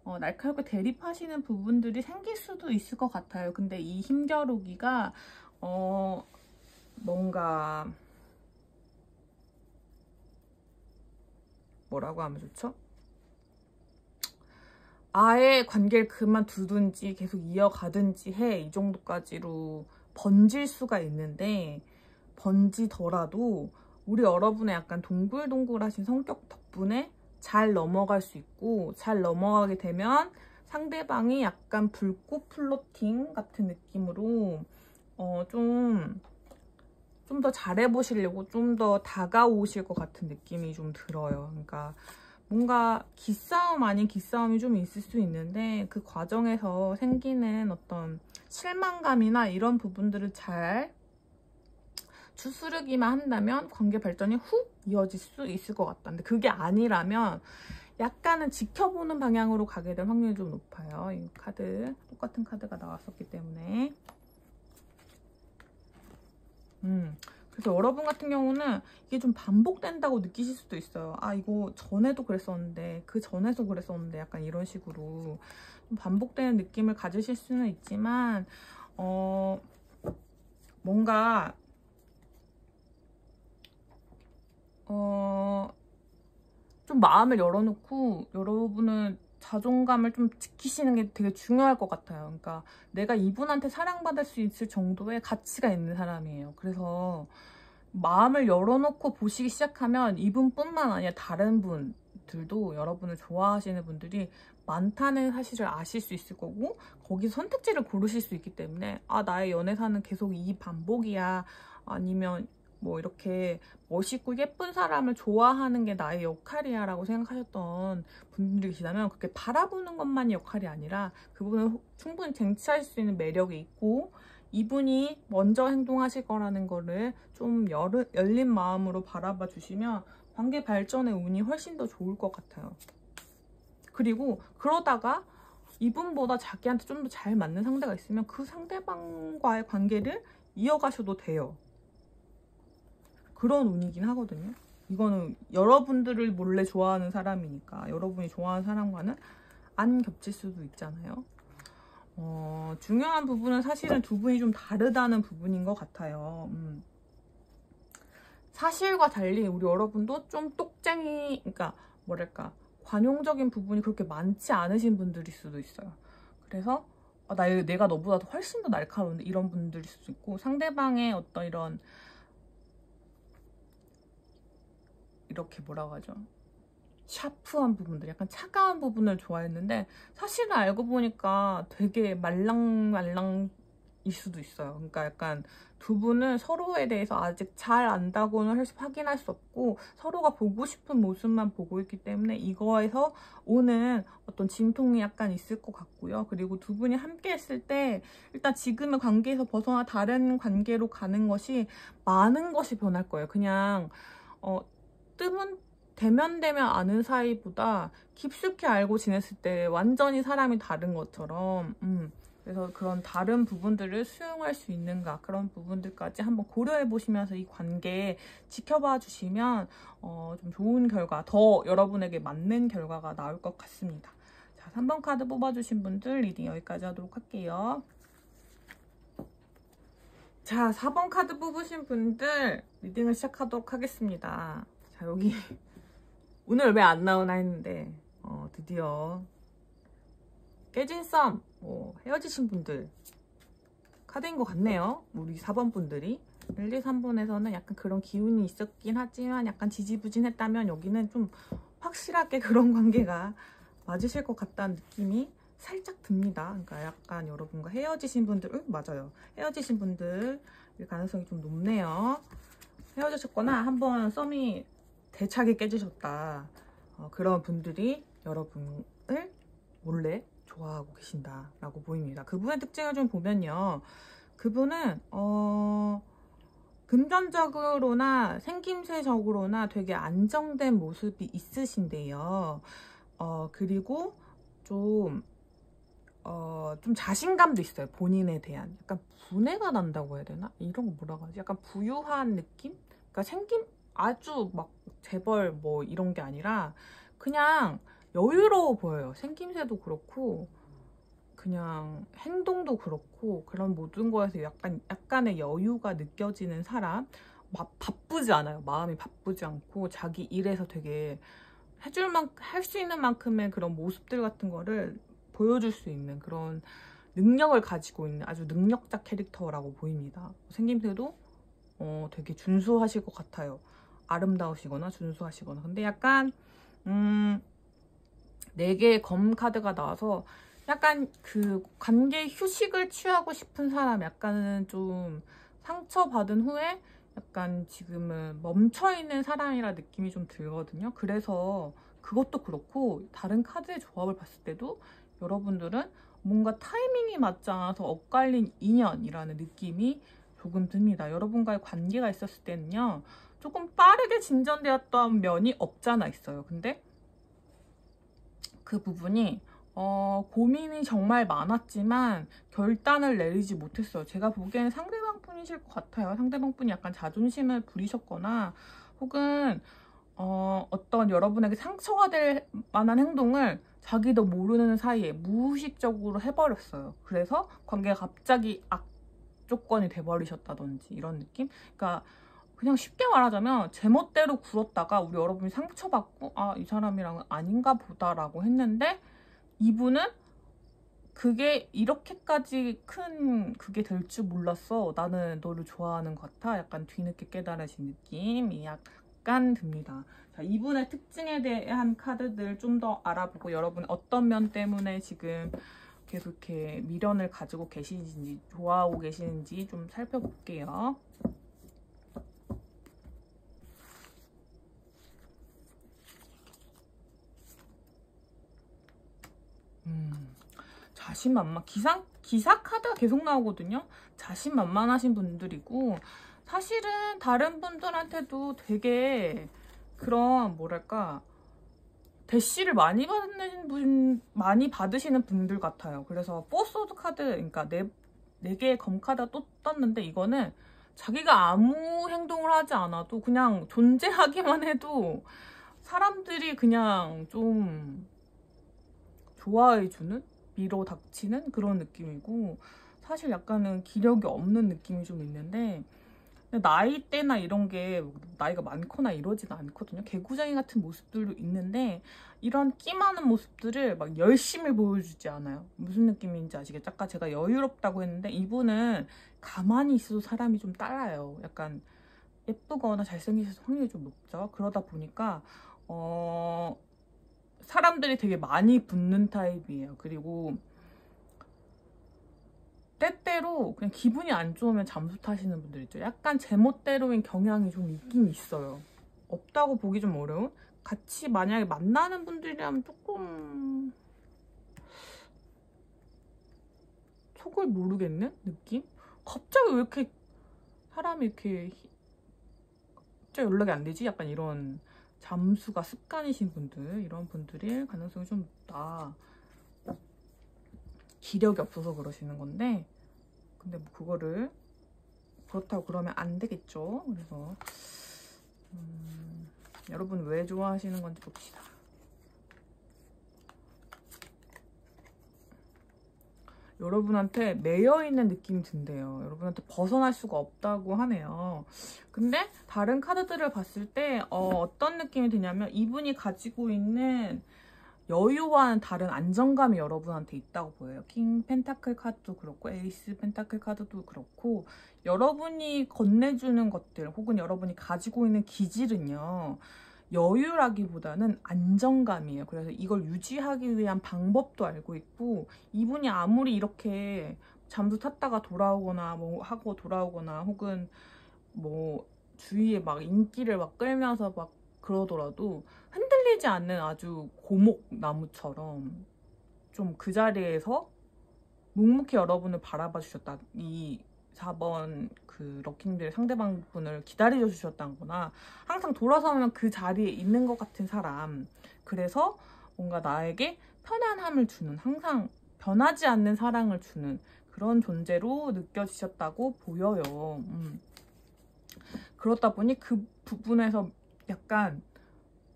날카롭게 대립하시는 부분들이 생길 수도 있을 것 같아요. 근데 이 힘겨루기가 뭔가 뭐라고 하면 좋죠? 아예 관계를 그만두든지 계속 이어가든지 해. 이 정도까지로 번질 수가 있는데 번지더라도 우리 여러분의 약간 동글동글하신 성격 덕분에 잘 넘어갈 수 있고 잘 넘어가게 되면 상대방이 약간 불꽃 플로팅 같은 느낌으로 좀 더 잘해보시려고 좀 더 다가오실 것 같은 느낌이 좀 들어요. 그러니까 뭔가 기싸움 아닌 기싸움이 좀 있을 수 있는데 그 과정에서 생기는 어떤 실망감이나 이런 부분들을 잘 추스르기만 한다면 관계 발전이 훅 이어질 수 있을 것 같다. 근데 그게 아니라면 약간은 지켜보는 방향으로 가게 될 확률이 좀 높아요. 이 카드, 똑같은 카드가 나왔었기 때문에. 그래서 여러분 같은 경우는 이게 좀 반복된다고 느끼실 수도 있어요. 아, 이거 전에도 그랬었는데, 그 전에도 그랬었는데, 약간 이런 식으로 좀 반복되는 느낌을 가지실 수는 있지만, 뭔가, 좀 마음을 열어놓고 여러분은 자존감을 좀 지키시는 게 되게 중요할 것 같아요. 그러니까 내가 이분한테 사랑받을 수 있을 정도의 가치가 있는 사람이에요. 그래서 마음을 열어놓고 보시기 시작하면 이분뿐만 아니라 다른 분들도 여러분을 좋아하시는 분들이 많다는 사실을 아실 수 있을 거고 거기서 선택지를 고르실 수 있기 때문에 아, 나의 연애사는 계속 이 반복이야. 아니면 뭐 이렇게 멋있고 예쁜 사람을 좋아하는 게 나의 역할이야 라고 생각하셨던 분들이 계시다면 그렇게 바라보는 것만이 역할이 아니라 그분은 충분히 쟁취할 수 있는 매력이 있고 이분이 먼저 행동하실 거라는 거를 좀 열린 마음으로 바라봐 주시면 관계 발전의 운이 훨씬 더 좋을 것 같아요. 그리고 그러다가 이분보다 자기한테 좀 더 잘 맞는 상대가 있으면 그 상대방과의 관계를 이어가셔도 돼요. 그런 운이긴 하거든요. 이거는 여러분들을 몰래 좋아하는 사람이니까 여러분이 좋아하는 사람과는 안 겹칠 수도 있잖아요. 중요한 부분은 사실은 두 분이 좀 다르다는 부분인 것 같아요. 사실과 달리 우리 여러분도 좀 똑쟁이, 그러니까 뭐랄까 관용적인 부분이 그렇게 많지 않으신 분들일 수도 있어요. 그래서 내가 너보다 훨씬 더 날카로운데 이런 분들일 수도 있고 상대방의 어떤 이렇게 뭐라고 하죠? 샤프한 부분들, 약간 차가운 부분을 좋아했는데 사실은 알고 보니까 되게 말랑말랑일 수도 있어요. 그러니까 약간 두 분은 서로에 대해서 아직 잘 안다고는 확인할 수 없고 서로가 보고 싶은 모습만 보고 있기 때문에 이거에서 오는 어떤 진통이 약간 있을 것 같고요. 그리고 두 분이 함께 했을 때 일단 지금의 관계에서 벗어나 다른 관계로 가는 것이 많은 것이 변할 거예요. 그냥 대면대면 아는 사이보다 깊숙이 알고 지냈을 때 완전히 사람이 다른 것처럼 그래서 그런 다른 부분들을 수용할 수 있는가 그런 부분들까지 한번 고려해 보시면서 이 관계 지켜봐 주시면 좀 좋은 결과, 더 여러분에게 맞는 결과가 나올 것 같습니다. 자, 3번 카드 뽑아주신 분들 리딩 여기까지 하도록 할게요. 자, 4번 카드 뽑으신 분들 리딩을 시작하도록 하겠습니다. 자, 여기 오늘 왜 안 나오나 했는데 드디어 깨진 썸, 헤어지신 분들 카드인 것 같네요. 우리 4번 분들이 1, 2, 3번에서는 약간 그런 기운이 있었긴 하지만 약간 지지부진했다면 여기는 좀 확실하게 그런 관계가 맞으실 것 같다는 느낌이 살짝 듭니다. 그러니까 약간 여러분과 헤어지신 분들, 맞아요. 헤어지신 분들 가능성이 좀 높네요. 헤어지셨거나 한번 썸이 대차게 깨지셨다. 그런 분들이 여러분을 몰래 좋아하고 계신다라고 보입니다. 그분의 특징을 좀 보면요. 그분은 금전적으로나 생김새적으로나 되게 안정된 모습이 있으신데요. 그리고 좀 좀 자신감도 있어요. 본인에 대한. 약간 분해가 난다고 해야 되나? 이런 거 뭐라고 하지? 약간 부유한 느낌? 그러니까 생김 아주 막 재벌 뭐 이런 게 아니라 그냥 여유로워 보여요. 생김새도 그렇고 그냥 행동도 그렇고 그런 모든 거에서 약간의 여유가 느껴지는 사람. 바쁘지 않아요. 마음이 바쁘지 않고 자기 일에서 되게 할 수 있는 만큼의 그런 모습들 같은 거를 보여줄 수 있는 그런 능력을 가지고 있는 아주 능력자 캐릭터라고 보입니다. 생김새도 되게 준수하실 것 같아요. 아름다우시거나 준수하시거나. 근데 약간 4개의 검 카드가 나와서 약간 그 관계 휴식을 취하고 싶은 사람, 약간은 좀 상처받은 후에 약간 지금은 멈춰있는 사람이라 느낌이 좀 들거든요. 그래서 그것도 그렇고 다른 카드의 조합을 봤을 때도 여러분들은 뭔가 타이밍이 맞지 않아서 엇갈린 인연이라는 느낌이 조금 듭니다. 여러분과의 관계가 있었을 때는요, 조금 빠르게 진전되었던 면이 없잖아 있어요. 근데 그 부분이 고민이 정말 많았지만 결단을 내리지 못했어요. 제가 보기에는 상대방 분이실 것 같아요. 상대방 분이 약간 자존심을 부리셨거나 혹은 어떤 여러분에게 상처가 될 만한 행동을 자기도 모르는 사이에 무의식적으로 해버렸어요. 그래서 관계가 갑자기 악조건이 돼버리셨다든지 이런 느낌? 그러니까 그냥 쉽게 말하자면 제멋대로 굴었다가 우리 여러분이 상처받고 아, 이 사람이랑은 아닌가 보다라고 했는데 이분은 그게 이렇게까지 큰 그게 될 줄 몰랐어. 나는 너를 좋아하는 것 같아. 약간 뒤늦게 깨달으신 느낌이 약간 듭니다. 자, 이분의 특징에 대한 카드들 좀 더 알아보고 여러분 어떤 면 때문에 지금 계속 이렇게 미련을 가지고 계시는지 좋아하고 계시는지 좀 살펴볼게요. 자신만만 기사 카드가 계속 나오거든요. 자신만만하신 분들이고 사실은 다른 분들한테도 되게 그런 뭐랄까 대시를 많이 받으시는 분들 같아요. 그래서 포소드 카드, 그러니까 네 개의 검 카드가 또 떴는데 이거는 자기가 아무 행동을 하지 않아도 그냥 존재하기만 해도 사람들이 그냥 좀 좋아해주는, 밀어 닥치는 그런 느낌이고 사실 약간은 기력이 없는 느낌이 좀 있는데 나이대나 이런 게 나이가 많거나 이러지는 않거든요. 개구쟁이 같은 모습들도 있는데 이런 끼 많은 모습들을 막 열심히 보여주지 않아요. 무슨 느낌인지 아시겠죠? 아까 제가 여유롭다고 했는데 이분은 가만히 있어도 사람이 좀 따라요. 약간 예쁘거나 잘생기셔서 확률이 좀 높죠. 그러다 보니까 사람들이 되게 많이 붙는 타입이에요. 그리고 때때로 그냥 기분이 안 좋으면 잠수 타시는 분들 있죠. 약간 제멋대로인 경향이 좀 있긴 있어요. 없다고 보기 좀 어려운? 같이 만약에 만나는 분들이라면 조금 속을 모르겠는 느낌? 갑자기 왜 이렇게 사람이 이렇게 갑자기 연락이 안 되지? 약간 이런 잠수가 습관이신 분들, 이런 분들일 가능성이 좀 높다. 기력이 없어서 그러시는 건데 근데 뭐 그거를 그렇다고 그러면 안 되겠죠. 그래서 여러분 왜 좋아하시는 건지 봅시다. 여러분한테 매여있는 느낌이 든대요. 여러분한테 벗어날 수가 없다고 하네요. 근데 다른 카드들을 봤을 때 어떤 느낌이 드냐면 이분이 가지고 있는 여유와는 다른 안정감이 여러분한테 있다고 보여요. 킹 펜타클 카드도 그렇고 에이스 펜타클 카드도 그렇고 여러분이 건네주는 것들 혹은 여러분이 가지고 있는 기질은요. 여유라기보다는 안정감이에요. 그래서 이걸 유지하기 위한 방법도 알고 있고 이분이 아무리 이렇게 잠수 탔다가 돌아오거나 뭐 하고 돌아오거나 혹은 뭐 주위에 막 인기를 막 끌면서 막 그러더라도 흔들리지 않는 아주 고목나무처럼 좀 그 자리에서 묵묵히 여러분을 바라봐 주셨다. 이 4번 그 럭킹들 상대방 분을 기다려 주셨다거나 항상 돌아서면 그 자리에 있는 것 같은 사람. 그래서 뭔가 나에게 편안함을 주는, 항상 변하지 않는 사랑을 주는 그런 존재로 느껴지셨다고 보여요. 그렇다 보니 그 부분에서 약간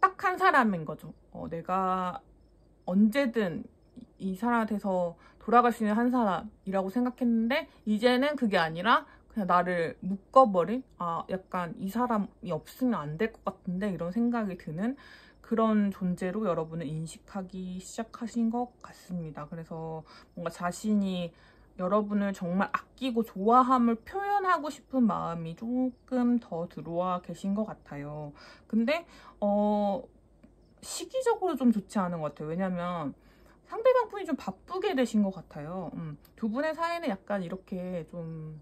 딱 한 사람인 거죠. 내가 언제든 이 사람한테서 돌아갈 수 있는 한 사람이라고 생각했는데 이제는 그게 아니라 그냥 나를 묶어버린, 약간 이 사람이 없으면 안 될 것 같은데 이런 생각이 드는 그런 존재로 여러분을 인식하기 시작하신 것 같습니다. 그래서 뭔가 자신이 여러분을 정말 아끼고 좋아함을 표현하고 싶은 마음이 조금 더 들어와 계신 것 같아요. 근데 시기적으로 좀 좋지 않은 것 같아요. 왜냐면 상대방 분이 좀 바쁘게 되신 것 같아요. 두 분의 사이는 약간 이렇게 좀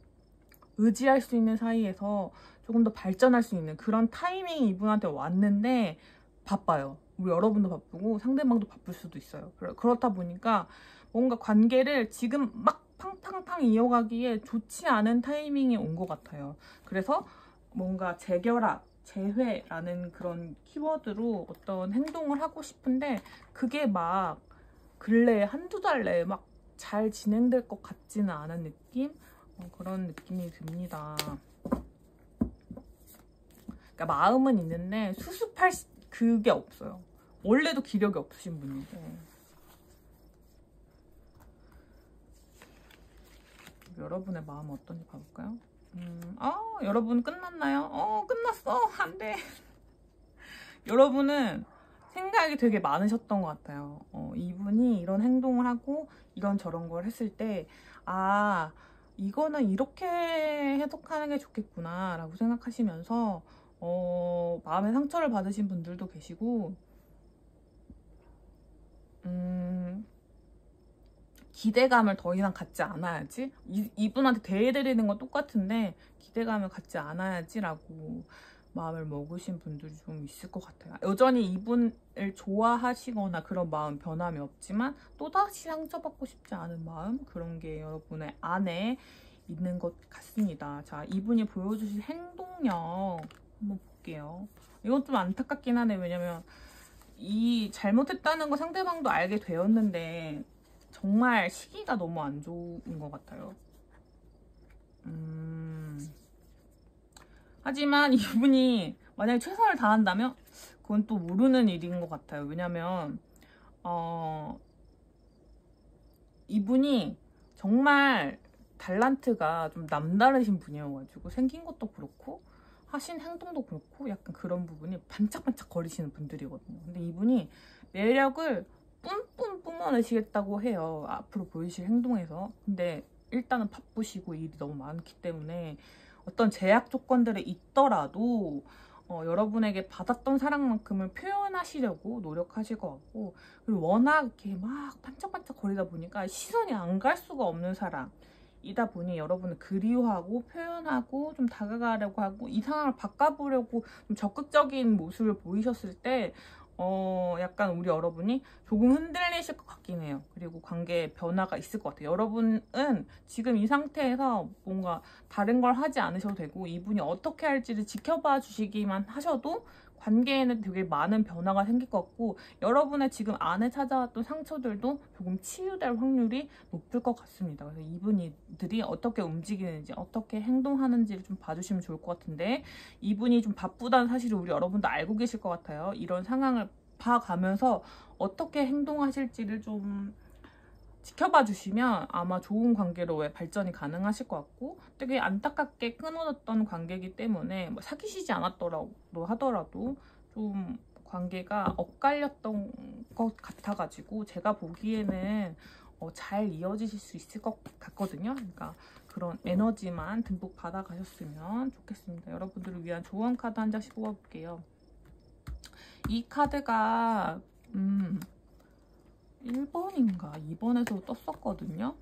의지할 수 있는 사이에서 조금 더 발전할 수 있는 그런 타이밍이 이분한테 왔는데 바빠요. 우리 여러분도 바쁘고 상대방도 바쁠 수도 있어요. 그렇다 보니까 뭔가 관계를 지금 막 팡팡팡 이어가기에 좋지 않은 타이밍이 온 것 같아요. 그래서 뭔가 재결합, 재회라는 그런 키워드로 어떤 행동을 하고 싶은데 그게 막 근래에 한두 달 내에 막 잘 진행될 것 같지는 않은 느낌? 그런 느낌이 듭니다. 그러니까 마음은 있는데 수습할 그게 없어요. 원래도 기력이 없으신 분이고. 여러분의 마음은 어떤지 봐볼까요? 여러분 끝났나요? 끝났어. 안 돼. 여러분은 생각이 되게 많으셨던 것 같아요. 이분이 이런 행동을 하고 이런저런 걸 했을 때 이거는 이렇게 해석하는 게 좋겠구나 라고 생각하시면서 마음의 상처를 받으신 분들도 계시고 기대감을 더 이상 갖지 않아야지, 이분한테 대해드리는 건 똑같은데 기대감을 갖지 않아야지 라고 마음을 먹으신 분들이 좀 있을 것 같아요. 여전히 이분을 좋아하시거나 그런 마음 변함이 없지만 또다시 상처받고 싶지 않은 마음, 그런 게 여러분의 안에 있는 것 같습니다. 자, 이분이 보여주신 행동력 한번 볼게요. 이건 좀 안타깝긴 하네. 왜냐면 이 잘못했다는 거 상대방도 알게 되었는데 정말 시기가 너무 안 좋은 것 같아요. 하지만 이분이 만약에 최선을 다한다면 그건 또 모르는 일인 것 같아요. 왜냐면 이분이 정말 달란트가 좀 남다르신 분이어가지고 생긴 것도 그렇고 하신 행동도 그렇고 약간 그런 부분이 반짝반짝 거리시는 분들이거든요. 근데 이분이 매력을 뿜뿜 뿜어내시겠다고 해요. 앞으로 보이실 행동에서. 근데 일단은 바쁘시고 일이 너무 많기 때문에 어떤 제약 조건들이 있더라도 여러분에게 받았던 사랑만큼을 표현하시려고 노력하실 것 같고, 그리고 워낙 이렇게 막 반짝반짝 거리다 보니까 시선이 안 갈 수가 없는 사람이다 보니 여러분을 그리워하고 표현하고 좀 다가가려고 하고 이 상황을 바꿔보려고 좀 적극적인 모습을 보이셨을 때 약간 우리 여러분이 조금 흔들리실 것 같긴 해요. 그리고 관계에 변화가 있을 것 같아요. 여러분은 지금 이 상태에서 뭔가 다른 걸 하지 않으셔도 되고 이분이 어떻게 할지를 지켜봐 주시기만 하셔도 관계에는 되게 많은 변화가 생길 것 같고 여러분의 지금 안에 찾아왔던 상처들도 조금 치유될 확률이 높을 것 같습니다. 그래서 이분들이 어떻게 움직이는지 어떻게 행동하는지를 좀 봐주시면 좋을 것 같은데, 이분이 좀 바쁘다는 사실을 우리 여러분도 알고 계실 것 같아요. 이런 상황을 봐가면서 어떻게 행동하실지를 좀 지켜봐 주시면 아마 좋은 관계로 발전이 가능하실 것 같고, 되게 안타깝게 끊어졌던 관계이기 때문에 뭐 사귀시지 않았더라도 하더라도 좀 관계가 엇갈렸던 것 같아가지고 제가 보기에는 잘 이어지실 수 있을 것 같거든요. 그러니까 그런 에너지만 듬뿍 받아가셨으면 좋겠습니다. 여러분들을 위한 조언 카드 한 장씩 뽑아볼게요. 이 카드가 1번인가 2번에서 떴었거든요.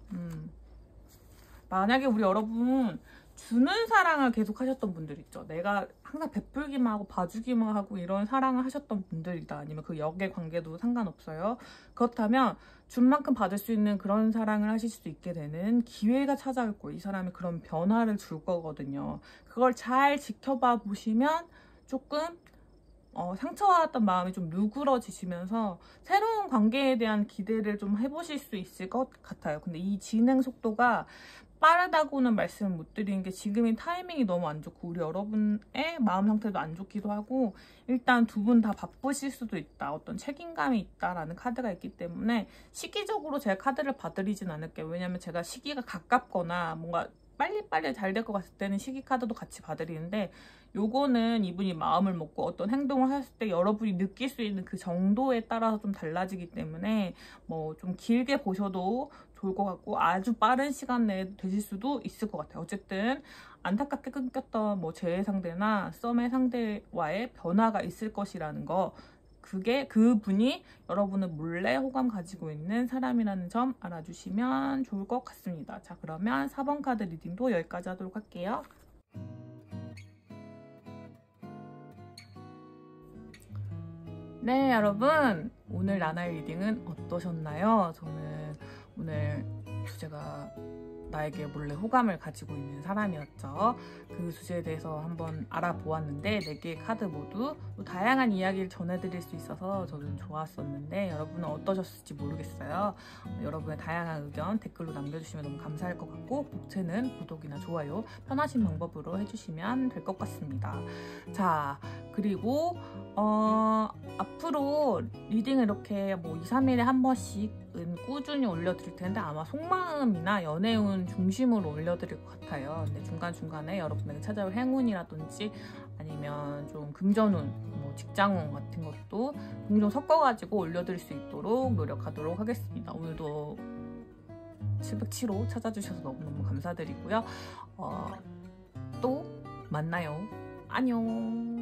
만약에 우리 여러분 주는 사랑을 계속 하셨던 분들 있죠. 내가 항상 베풀기만 하고 봐주기만 하고 이런 사랑을 하셨던 분들이다. 아니면 그 역의 관계도 상관없어요. 그렇다면 준 만큼 받을 수 있는 그런 사랑을 하실 수도 있게 되는 기회가 찾아올 거예요. 이 사람이 그런 변화를 줄 거거든요. 그걸 잘 지켜봐 보시면 조금 상처받았던 마음이 좀 누그러지시면서 새로운 새로운 관계에 대한 기대를 좀 해보실 수 있을 것 같아요. 근데 이 진행 속도가 빠르다고는 말씀을 못 드리는 게 지금이 타이밍이 너무 안 좋고 우리 여러분의 마음 상태도 안 좋기도 하고 일단 두 분 다 바쁘실 수도 있다. 어떤 책임감이 있다라는 카드가 있기 때문에 시기적으로 제가 카드를 봐드리진 않을게요. 왜냐면 제가 시기가 가깝거나 뭔가 빨리빨리 잘 될 것 같을 때는 시기 카드도 같이 봐드리는데 요거는 이분이 마음을 먹고 어떤 행동을 하실 때 여러분이 느낄 수 있는 그 정도에 따라서 좀 달라지기 때문에 뭐 좀 길게 보셔도 좋을 것 같고 아주 빠른 시간 내에 되실 수도 있을 것 같아요. 어쨌든 안타깝게 끊겼던 뭐 재회 상대나 썸의 상대와의 변화가 있을 것이라는 거 그게 그분이 여러분을 몰래 호감 가지고 있는 사람이라는 점 알아주시면 좋을 것 같습니다. 자, 그러면 4번 카드 리딩도 여기까지 하도록 할게요. 네, 여러분 오늘 나날의 리딩은 어떠셨나요? 저는 오늘 주제가 나에게 몰래 호감을 가지고 있는 사람이었죠. 그 주제에 대해서 한번 알아보았는데 4개의 카드 모두 다양한 이야기를 전해드릴 수 있어서 저는 좋았었는데 여러분은 어떠셨을지 모르겠어요. 여러분의 다양한 의견 댓글로 남겨주시면 너무 감사할 것 같고 복채는 구독이나 좋아요 편하신 방법으로 해주시면 될 것 같습니다. 자, 그리고 앞으로 리딩을 이렇게 뭐 2, 3일에 한 번씩은 꾸준히 올려드릴 텐데 아마 속마음이나 연애운 중심으로 올려드릴 것 같아요. 근데 중간중간에 여러분에게 찾아올 행운이라든지 아니면 좀 금전운, 뭐 직장운 같은 것도 종종 섞어가지고 올려드릴 수 있도록 노력하도록 하겠습니다. 오늘도 707호 찾아주셔서 너무너무 감사드리고요. 또 만나요. 안녕.